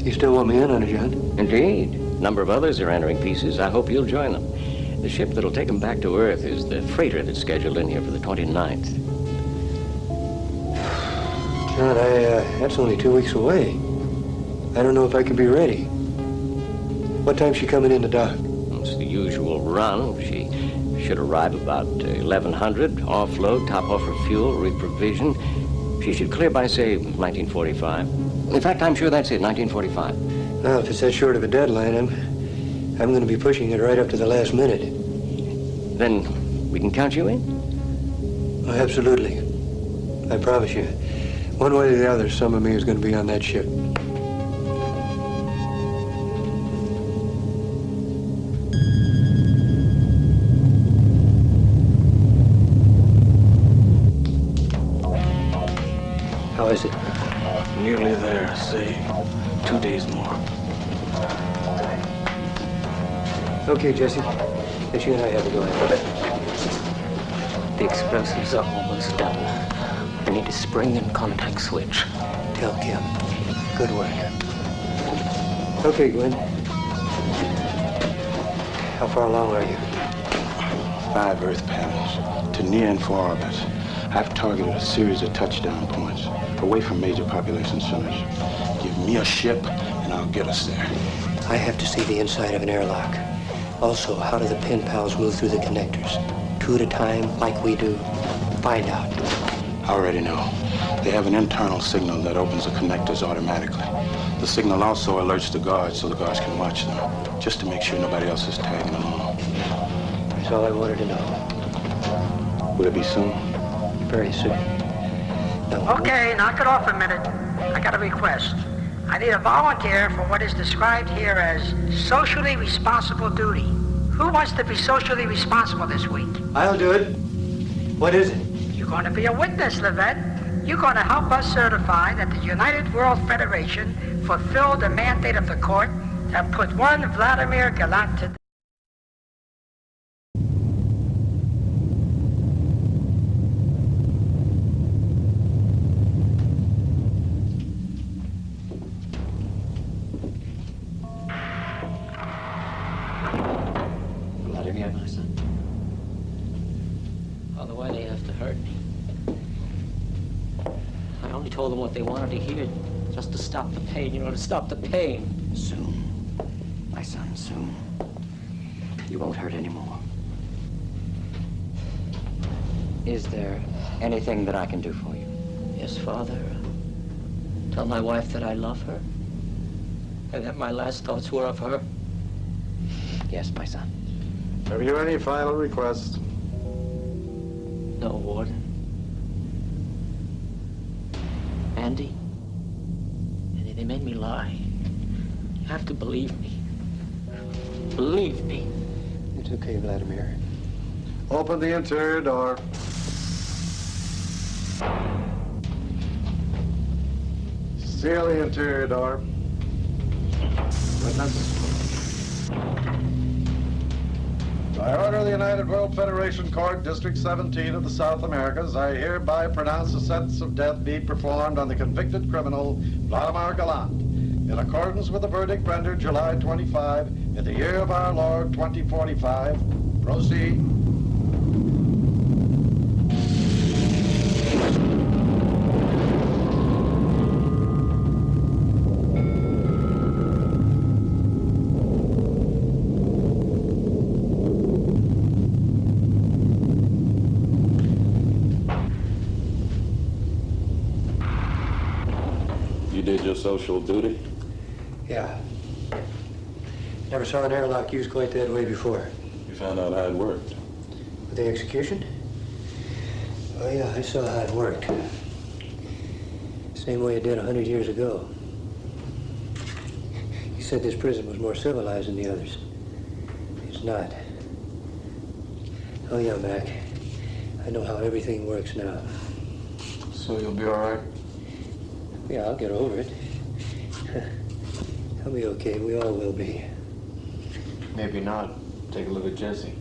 You still want me in on it, John? Indeed. A number of others are entering pieces. I hope you'll join them. The ship that'll take them back to Earth is the freighter that's scheduled in here for the 29th. John, that's only 2 weeks away. I don't know if I could be ready. What time's she coming in the dock? It's the usual run. She should arrive about 1100, offload, top off her fuel, reprovision. She should clear by, say, 1945. In fact, I'm sure that's it, 1945. Well, if it's that short of a deadline, I'm going to be pushing it right up to the last minute. Then we can count you in? Oh, absolutely. I promise you. One way or the other, some of me is going to be on that ship. How is it? Nearly there, say 2 days more. Okay, Jesse. Guess you and I have to go ahead. The explosives are almost done. We need a spring and contact switch. Tell Kim. Good work. Okay, Gwen. How far along are you? 5 Earth panels to near and far orbit. I've targeted a series of touchdown points away from major population centers. Give me a ship, and I'll get us there. I have to see the inside of an airlock. Also, how do the pen pals move through the connectors? 2 at a time, like we do? Find out. I already know. They have an internal signal that opens the connectors automatically. The signal also alerts the guards so the guards can watch them, just to make sure nobody else is tagging along. That's all I wanted to know. Will it be soon? Very soon. No. Okay, knock it off a minute. I got a request. I need a volunteer for what is described here as socially responsible duty. Who wants to be socially responsible this week? I'll do it. What is it? You're going to be a witness, Levette. You're going to help us certify that the United World Federation fulfilled the mandate of the court and put one Vladimir Galant to death. Vladimir, my son. Oh, the way they have to hurt me. I only told them what they wanted to hear, just to stop the pain, to stop the pain. Soon, my son, soon. You won't hurt anymore. Is there anything that I can do for you? Yes, Father. Tell my wife that I love her, and that my last thoughts were of her. Yes, my son. Have you any final requests? No, Warden. Andy, they made me lie. You have to believe me. Believe me. It's okay, Vladimir. Open the interior door. Seal the interior door. Witness. By order of the United World Federation Court, District 17 of the South Americas, I hereby pronounce the sentence of death be performed on the convicted criminal, Vladimir Galant, in accordance with the verdict rendered July 25, in the year of our Lord 2045. Proceed. social duty? Yeah. Never saw an airlock used quite that way before. You found out how it worked? With the execution? Oh, yeah, I saw how it worked. Same way it did 100 years ago. You said this prison was more civilized than the others. It's not. Oh, yeah, Mac. I know how everything works now. So you'll be all right? Yeah, I'll get over it. I'll be okay. We all will be. Maybe not. Take a look at Jesse.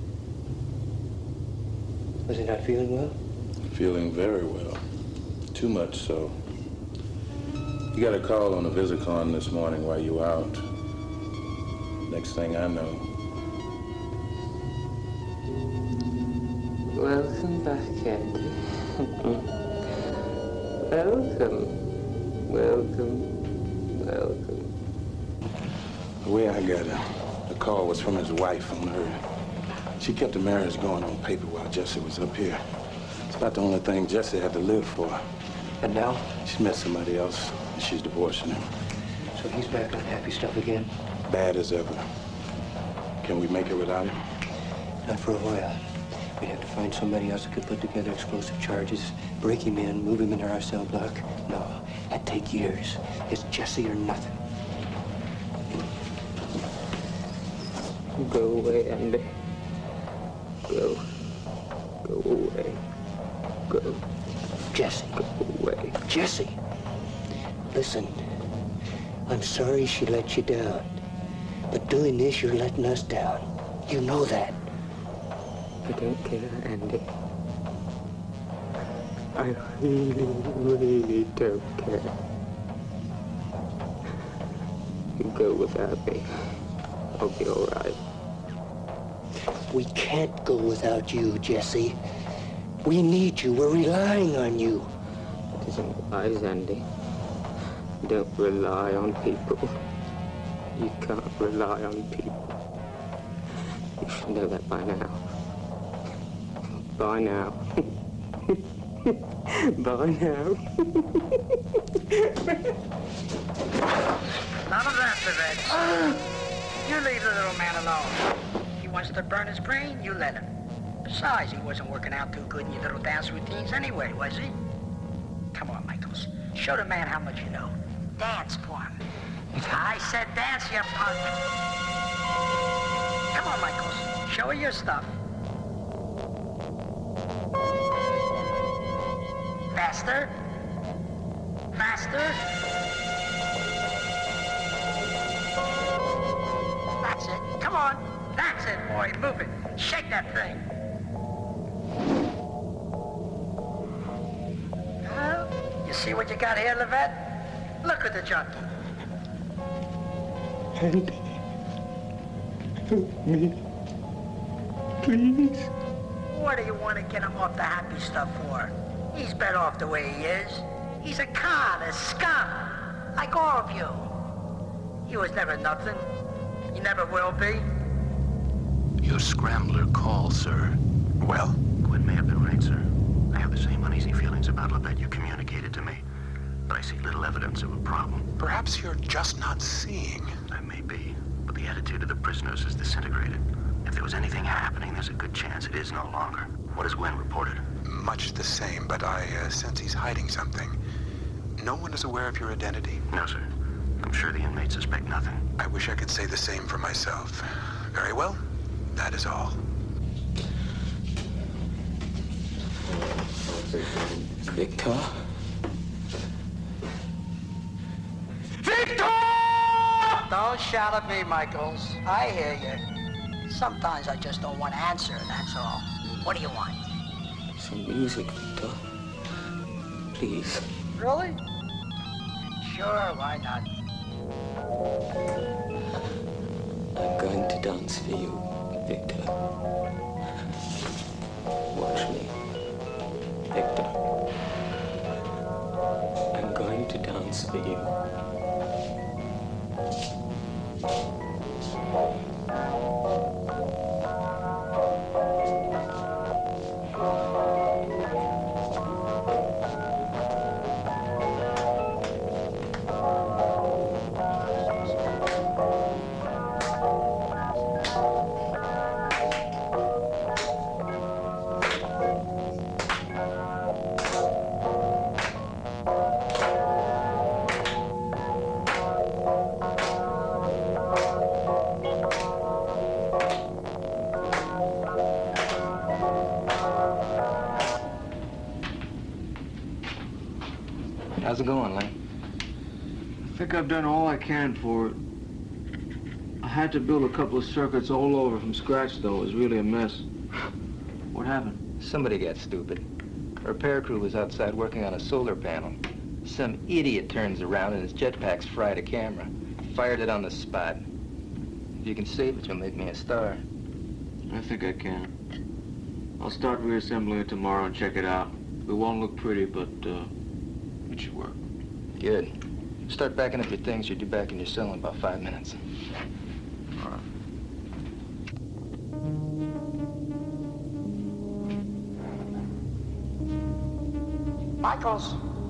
Was he not feeling well? Feeling very well. Too much so. You got a call on a Visicon this morning while you were out. Next thing I know. Welcome back, Andy. Welcome. The way I got it, the call was from his wife on her. She kept the marriage going on paper while Jesse was up here. It's about the only thing Jesse had to live for. And now? She's met somebody else, and she's divorcing him. So he's back on happy stuff again? Bad as ever. Can we make it without him? Not for a while. We'd have to find somebody else that could put together explosive charges, break him in, move him into our cell block. No, that'd take years. It's Jesse or nothing. Go away, Andy. Go away. Go. Jesse. Go away. Jesse! Listen, I'm sorry she let you down. But doing this, you're letting us down. You know that. I don't care, Andy. I really don't care. You go without me. I'll be all right. We can't go without you, Jesse. We need you. We're relying on you. It isn't wise, Andy. You don't rely on people. You can't rely on people. You should know that by now. By now. By now. None of that, Levette. You leave the little man alone. He wants to burn his brain, you let him. Besides, he wasn't working out too good in your little dance routines anyway, was he? Come on, Michaels. Show the man how much you know. Dance for him. I said dance, you punk. Come on, Michaels. Show her your stuff. Faster. Faster. That's it. Come on. That's it, boy. Move it. Shake that thing. Well, you see what you got here, Levette? Look at the junkie. Andy. Help me. Please. What do you want to get him off the happy stuff for? He's better off the way he is. He's a con, a scum, like all of you. He was never nothing. He never will be. Your scrambler call, sir. Well? Quinn may have been right, sir. I have the same uneasy feelings about Levette you communicated to me. But I see little evidence of a problem. Perhaps you're just not seeing. That may be, but the attitude of the prisoners has disintegrated. If there was anything happening, there's a good chance it is no longer. What has Gwen reported? Much the same, but I sense he's hiding something. No one is aware of your identity? No, sir. I'm sure the inmates suspect nothing. I wish I could say the same for myself. Very well. That is all. Victor? Victor! Don't shout at me, Michaels. I hear you. Sometimes I just don't want to answer, that's all. What do you want? Some music, Victor. Please. Really? Sure, why not? I'm going to dance for you, Victor. Watch me, Victor. I'm going to dance for you. How's it going, Lane? I think I've done all I can for it. I had to build a couple of circuits all over from scratch, though. It was really a mess. What happened? Somebody got stupid. A repair crew was outside working on a solar panel. Some idiot turns around and his jetpack's fried a camera. Fired it on the spot. If you can save it, you'll make me a star. I think I can. I'll start reassembling it tomorrow and check it out. It won't look pretty, but it should work. Good. Start backing up your things. You'll be back in your cell in about 5 minutes. All right.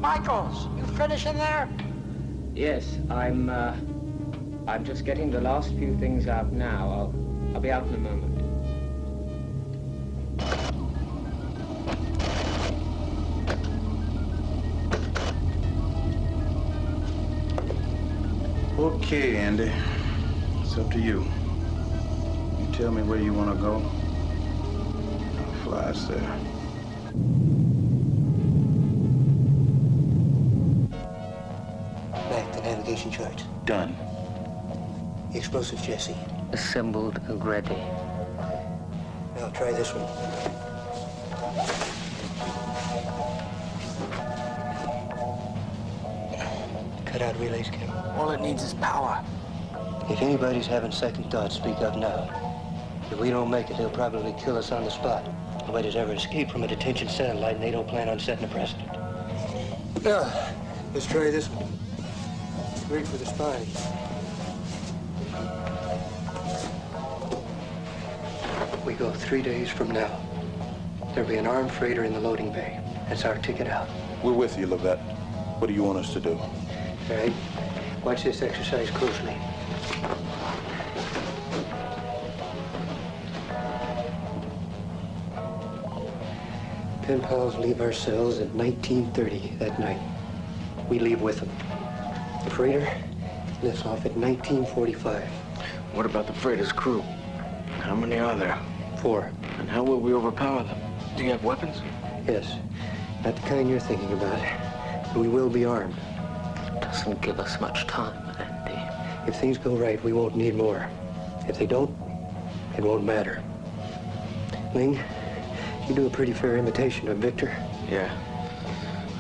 Michaels, you finish in there? Yes, I'm just getting the last few things out now. I'll be out in a moment. Okay, Andy. It's up to you. You tell me where you want to go. I'll fly us there. Back to navigation charts. Done. Explosives, Jesse. Assembled and ready. Now try this one. Cut out relays, Kim. All it needs is power. If anybody's having second thoughts, speak up now. If we don't make it, they'll probably kill us on the spot. Nobody's ever escaped from a detention satellite, and they don't plan on setting a precedent. Now, let's try this one. Great for the spine. We go 3 days from now. There'll be an armed freighter in the loading bay. That's our ticket out. We're with you, Levette. What do you want us to do? All right. Watch this exercise closely. Pen pals leave our cells at 19:30 that night. We leave with them. The freighter lifts off at 19:45. What about the freighter's crew? How many are there? 4. And how will we overpower them? Do you have weapons? Yes. Not the kind you're thinking about. But we will be armed. Doesn't give us much time, Andy. If things go right, we won't need more. If they don't, it won't matter. Ling, you do a pretty fair imitation of Victor. Yeah,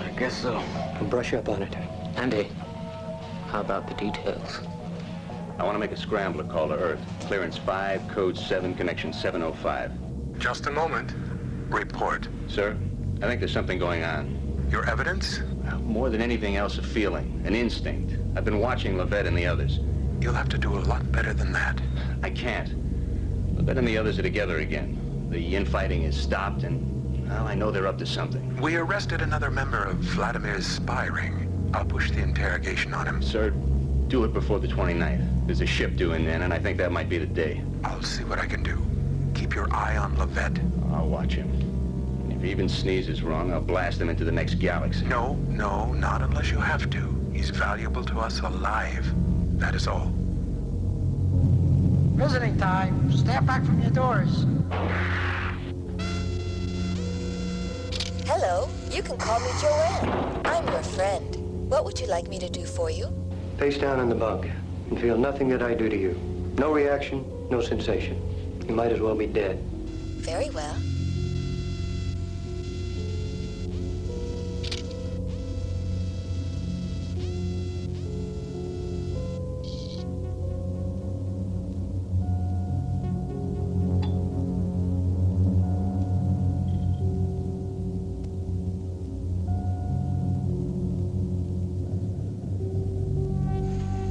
I guess so. And brush up on it. Andy, how about the details? I want to make a scrambler call to Earth. Clearance 5, code 7, connection 705. Just a moment. Report. Sir, I think there's something going on. Your evidence? More than anything else, a feeling, an instinct. I've been watching Levette and the others. You'll have to do a lot better than that. I can't. Levette and the others are together again. The infighting is stopped, and, well, I know they're up to something. We arrested another member of Vladimir's spy ring. I'll push the interrogation on him. Sir, do it before the 29th. There's a ship due in then, and I think that might be the day. I'll see what I can do. Keep your eye on Levette. I'll watch him. And if he even sneezes wrong, I'll blast him into the next galaxy. No, not unless you have to. He's valuable to us alive. That is all. Visiting time. Stand back from your doors. Hello, you can call me Joanne. I'm your friend. What would you like me to do for you? Face down in the bunk and feel nothing that I do to you. No reaction, no sensation. You might as well be dead. Very well.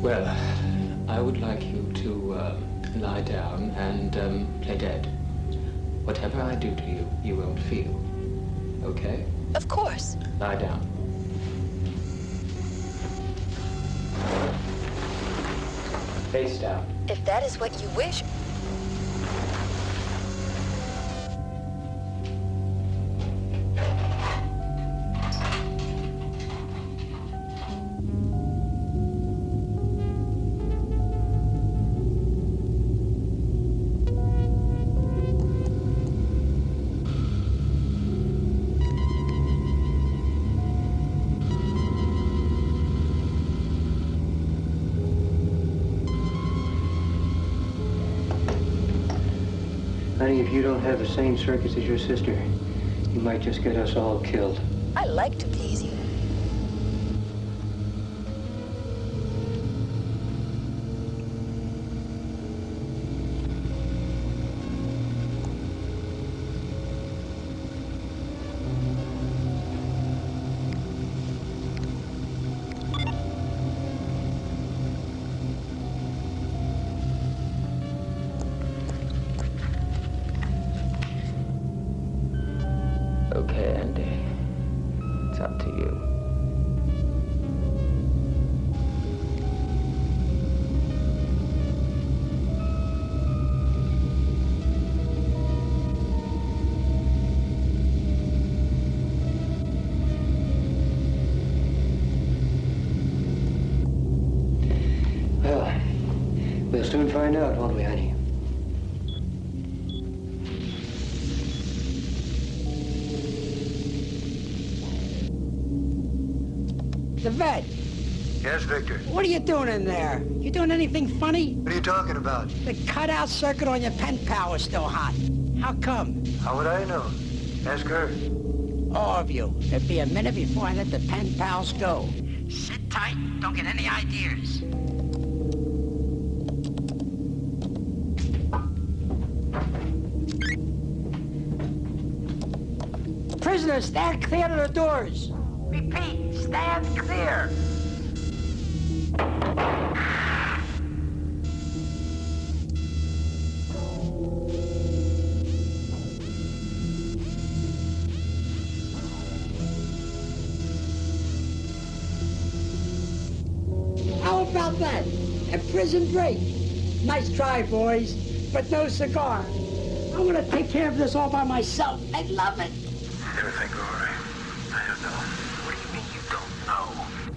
Well, I would like you to lie down and play dead. Whatever I do to you, you won't feel. Okay? Of course. Lie down. Face down. If that is what you wish. Honey, if you don't have the same circuits as your sister, you might just get us all killed. I like to please you. Okay, Andy. It's up to you. Well, we'll soon find out, won't we, honey? The vet, Yes, Victor. what are you doing in there? You doing anything funny? What are you talking about? The cutout circuit on your pen pal is still hot. How come? How would I know? Ask her. All of you. It'll be a minute before I let the pen pals go. Sit tight. Don't get any ideas. Prisoners, stand clear to the doors. Repeat, stand clear. How about that? A prison break. Nice try, boys, but no cigar. I'm gonna take care of this all by myself. I love it. Everything go all right? I don't know. What do you mean you don't know?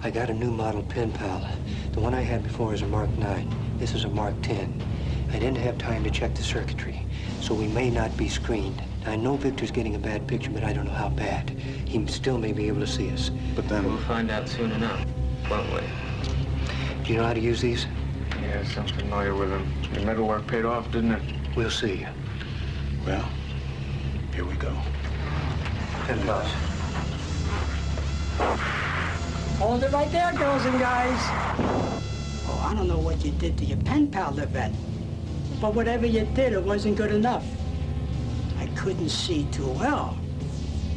I got a new model pen pal. The one I had before is a Mark 9. This is a Mark 10. I didn't have time to check the circuitry, so we may not be screened. Now, I know Victor's getting a bad picture, but I don't know how bad. He still may be able to see us. But then we'll find out soon enough, won't we? Do you know how to use these? Yeah, sounds familiar with him. Your metalwork paid off, didn't it? We'll see. Well, here we go. Pen pals. Hold it right there, girls and guys. Oh, I don't know what you did to your pen pal, Levette. But whatever you did, it wasn't good enough. I couldn't see too well,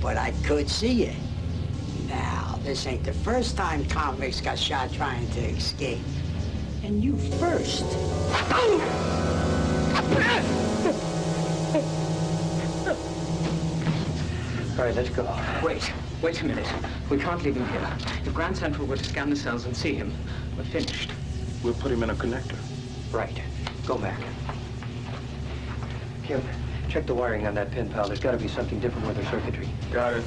but I could see you. Now, this ain't the first time convicts got shot trying to escape. And you first. All right, let's go. Wait a minute. We can't leave him here. If Grand Central were to scan the cells and see him, we're finished. We'll put him in a connector. Right. Go back. Kim, check the wiring on that pen pal. There's got to be something different with her circuitry. Got it.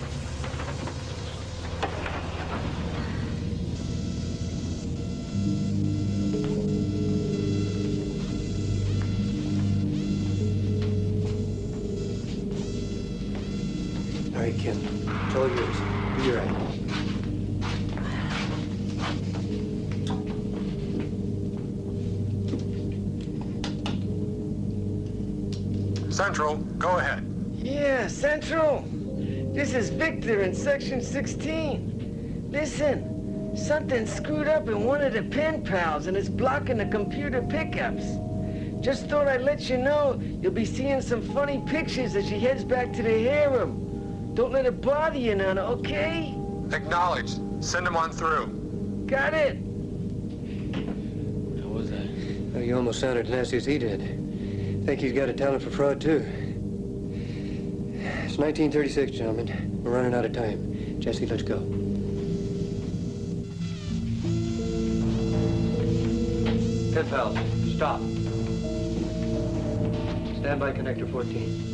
All right, Kim. It's all yours. Do your right. Central, go ahead. Yeah, Central. This is Victor in Section 16. Listen, something screwed up in one of the pen pals and it's blocking the computer pickups. Just thought I'd let you know you'll be seeing some funny pictures as she heads back to the harem. Don't let it bother you, Nana, okay? Acknowledged. Send him on through. Got it? How was that? Oh, you almost sounded as nasty as he did. Think he's got a talent for fraud, too. It's 1936, gentlemen. We're running out of time. Jesse, let's go. Pen pals, stop. Stand by connector 14.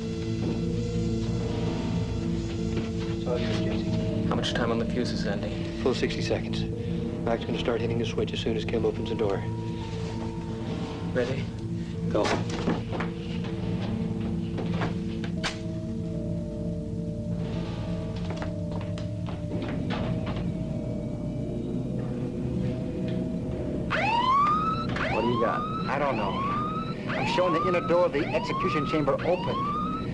It's all yours, Jesse. How much time on the fuses, Andy? Full 60 seconds. Mac's gonna start hitting the switch as soon as Kim opens the door. Ready? Go. What do you got? I don't know. I'm showing the inner door of the execution chamber open.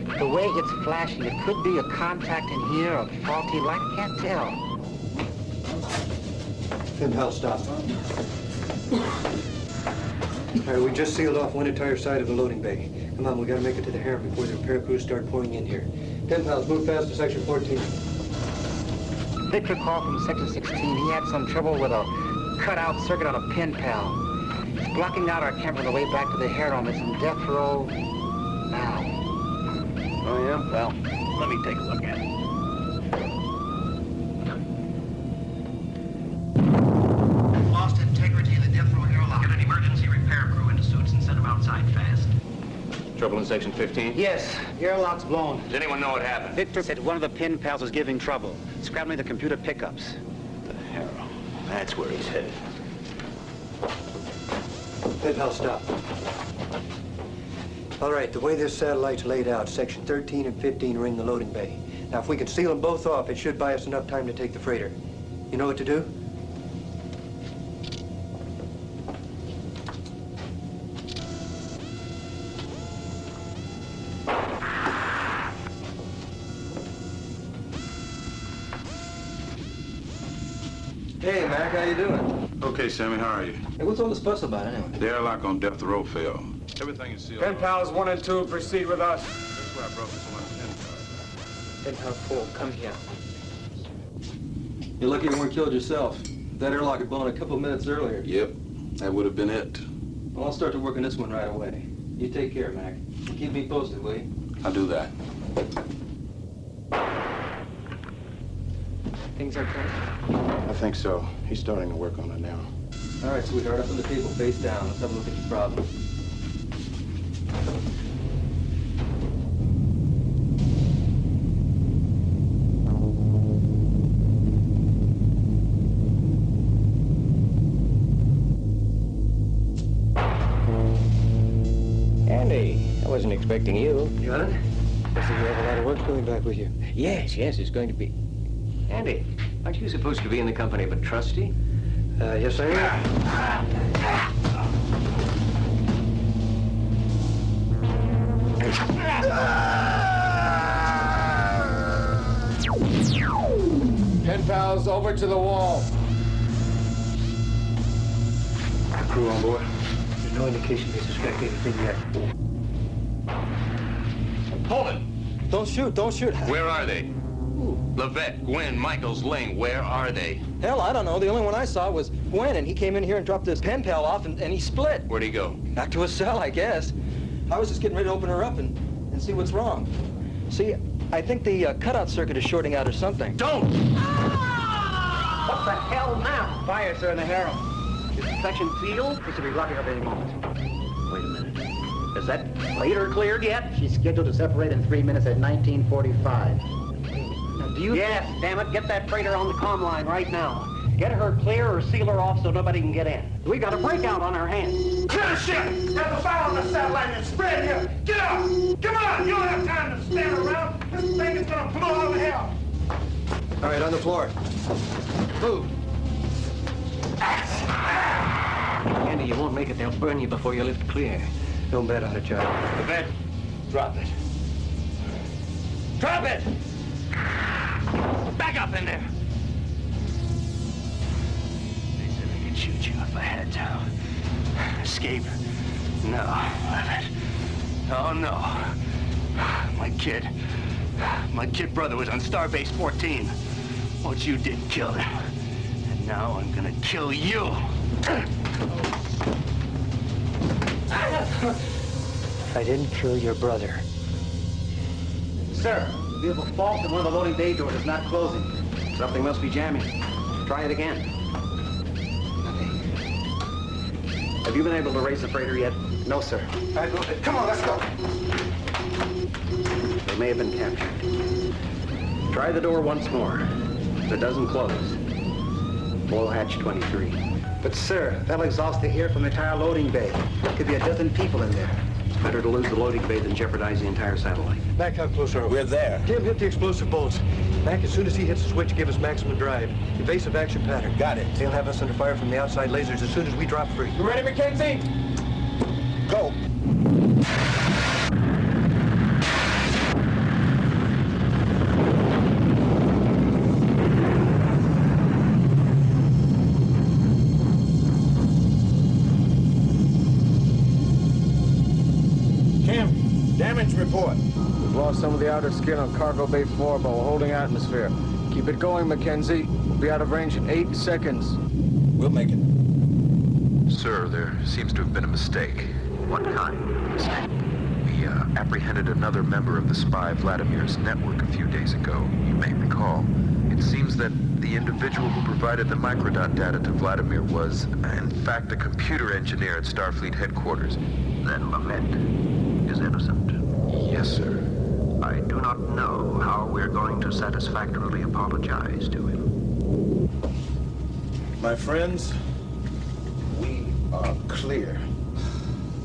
The way it's flashing, it could be a contact in here, a faulty light. I can't tell. Pen pal, stop. All right, we just sealed off one entire side of the loading bay. Come on, we gotta make it to the harem before the repair crews start pouring in here. Pen pals, move fast to section 14. Victor called from section 16. He had some trouble with a cutout circuit on a pen pal. It's blocking out our camera on the way back to the harem. It's in death row now. Oh, yeah? Well, let me take a look at it. Lost integrity in the death row airlock. Get an emergency repair crew into suits and send them outside fast. Trouble in section 15? Yes, airlock's blown. Does anyone know what happened? Victor said one of the pen pals was giving trouble, scrambling the computer pickups. The harem. That's where he's headed. Pen pal, stop. All right, the way this satellite's laid out, section 13 and 15 are in the loading bay. Now, if we can seal them both off, it should buy us enough time to take the freighter. You know what to do? Hey, Mac, how you doing? Okay, Sammy, how are you? Hey, what's all this fuss about, anyway? The airlock on death row fell. Everything is sealed. Pen pals 1 and 2, proceed with us. That's where I broke this one. Pen pal 4, come here. You're lucky you weren't killed yourself. That airlock had blown a couple minutes earlier. Yep, that would have been it. Well, I'll start to work on this one right away. You take care, Mac. Keep me posted, will you? I'll do that. Things okay? I think so. He's starting to work on it now. All right, sweetheart, up on the table, face down. Let's have a look at your problem. Andy, I wasn't expecting you. John? I see you have a lot of work going back with you. Yes, it's going to be. Andy, aren't you supposed to be in the company of a trustee? Yes, I Pen pals, over to the wall. Crew on board? There's no indication they suspect anything yet. Hold it! Don't shoot. Where are they? Levette, Gwen, Michaels, Lane, where are they? Hell, I don't know. The only one I saw was Gwen, and he came in here and dropped this pen pal off, and he split. Where'd he go? Back to his cell, I guess. I was just getting ready to open her up and see what's wrong. See, I think the cutout circuit is shorting out or something. Don't! What the hell now? Fire, sir, in the harem. Is the section sealed? It should be locking up any moment. Wait a minute. Is that freighter cleared yet? She's scheduled to separate in 3 minutes at 19:45. Now, do you... Yes, damn it. Get that freighter on the comm line right now. Get her clear or seal her off so nobody can get in. We got a breakout on our hands. Clear the ship! Have a fire on the satellite and spread here! Get up! Come on! You don't have time to stand around! This thing is gonna blow out of hell! All right, on the floor. Move. Andy, you won't make it. They'll burn you before you lift clear. Don't bet on it, John. Levette, drop it. Drop it! Back up in there. They said I could shoot you if I had to. Escape? No, Levitt. Oh, no. My kid brother was on Starbase 14. What you did killed him. And now I'm gonna kill you. I didn't kill your brother. Sir, we have a fault that one of the loading bay doors is not closing. Something must be jamming. Try it again. Nothing. Have you been able to raise the freighter yet? No, sir. All right, move it. Come on, let's go. They may have been captured. Try the door once more. If it doesn't close, blow hatch 23. But, sir, that'll exhaust the air from the entire loading bay. Could be a dozen people in there. It's better to lose the loading bay than jeopardize the entire satellite. Mac, how close are we? We're there. Jim, hit the explosive bolts. Mac, as soon as he hits the switch, give us maximum drive. Evasive action pattern. Got it. They'll have us under fire from the outside lasers as soon as we drop free. You ready, Mackenzie? Go. Kim, damage report. We've lost some of the outer skin on cargo bay 4, but we're holding atmosphere. Keep it going, Mackenzie. We'll be out of range in 8 seconds. We'll make it. Sir, there seems to have been a mistake. What kind of mistake? We apprehended another member of the spy Vladimir's network a few days ago, you may recall. It seems that the individual who provided the microdot data to Vladimir was, in fact, a computer engineer at Starfleet headquarters. Then Lavette is innocent. Yes, sir. I do not know how we're going to satisfactorily apologize to him. My friends, we are clear.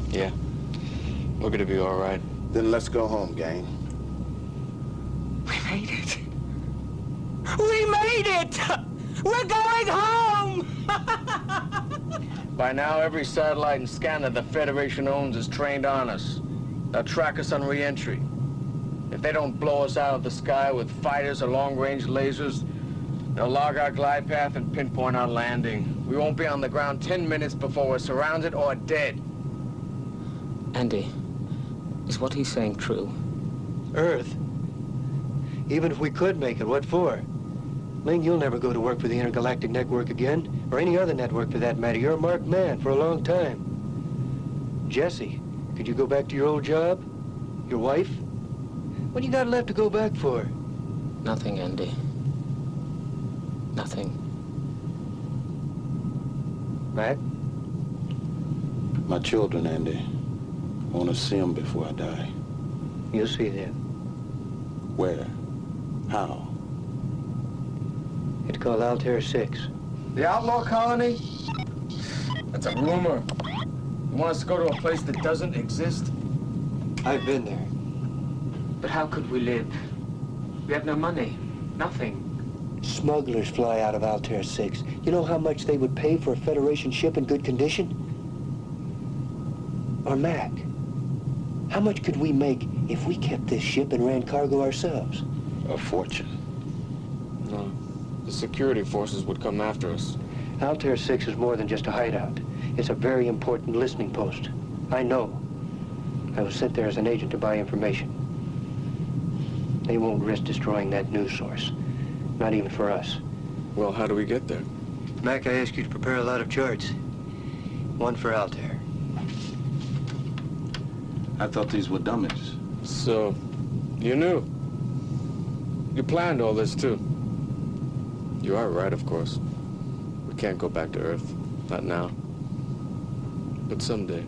Yeah. We're gonna be all right. Then let's go home, gang. We made it. We made it! We're going home! By now, every satellite and scanner the Federation owns is trained on us. They'll track us on re-entry. If they don't blow us out of the sky with fighters or long-range lasers, they'll log our glide path and pinpoint our landing. We won't be on the ground 10 minutes before we're surrounded or dead. Andy, is what he's saying true? Earth? Even if we could make it, what for? Ling, you'll never go to work for the Intergalactic Network again, or any other network for that matter. You're a marked man for a long time. Jesse, could you go back to your old job? Your wife? What do you got left to go back for? Nothing, Andy. Nothing. Mac? My children, Andy. I want to see them before I die. You'll see them. Where? How? It's called Altair 6. The outlaw colony? That's a rumor. You want us to go to a place that doesn't exist? I've been there. But how could we live? We have no money. Nothing. Smugglers fly out of Altair 6. You know how much they would pay for a Federation ship in good condition? Or Mac, how much could we make if we kept this ship and ran cargo ourselves? A fortune. No. The security forces would come after us. Altair 6 is more than just a hideout. It's a very important listening post. I know. I was sent there as an agent to buy information. They won't risk destroying that news source. Not even for us. Well, how do we get there? Mac, I ask you to prepare a lot of charts. One for Altair. I thought these were dummies. So, you knew. You planned all this, too. You are right, of course. We can't go back to Earth. Not now. But someday.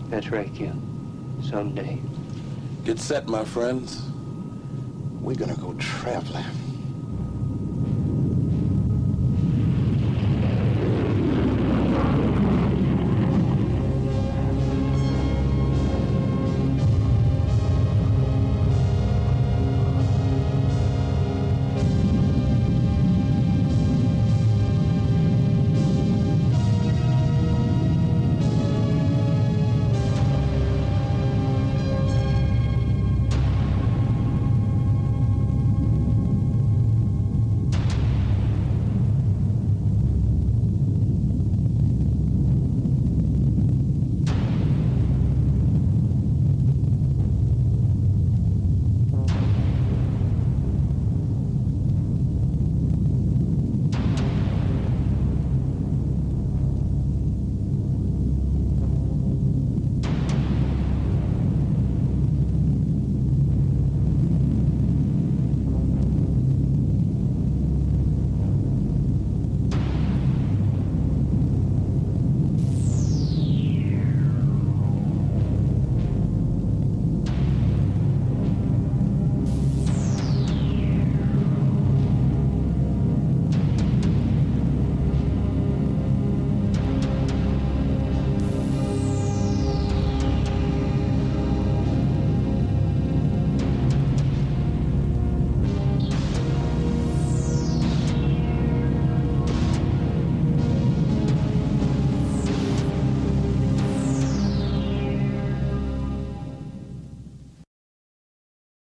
That's right, Q. Someday. Get set, my friends. We're gonna go traveling.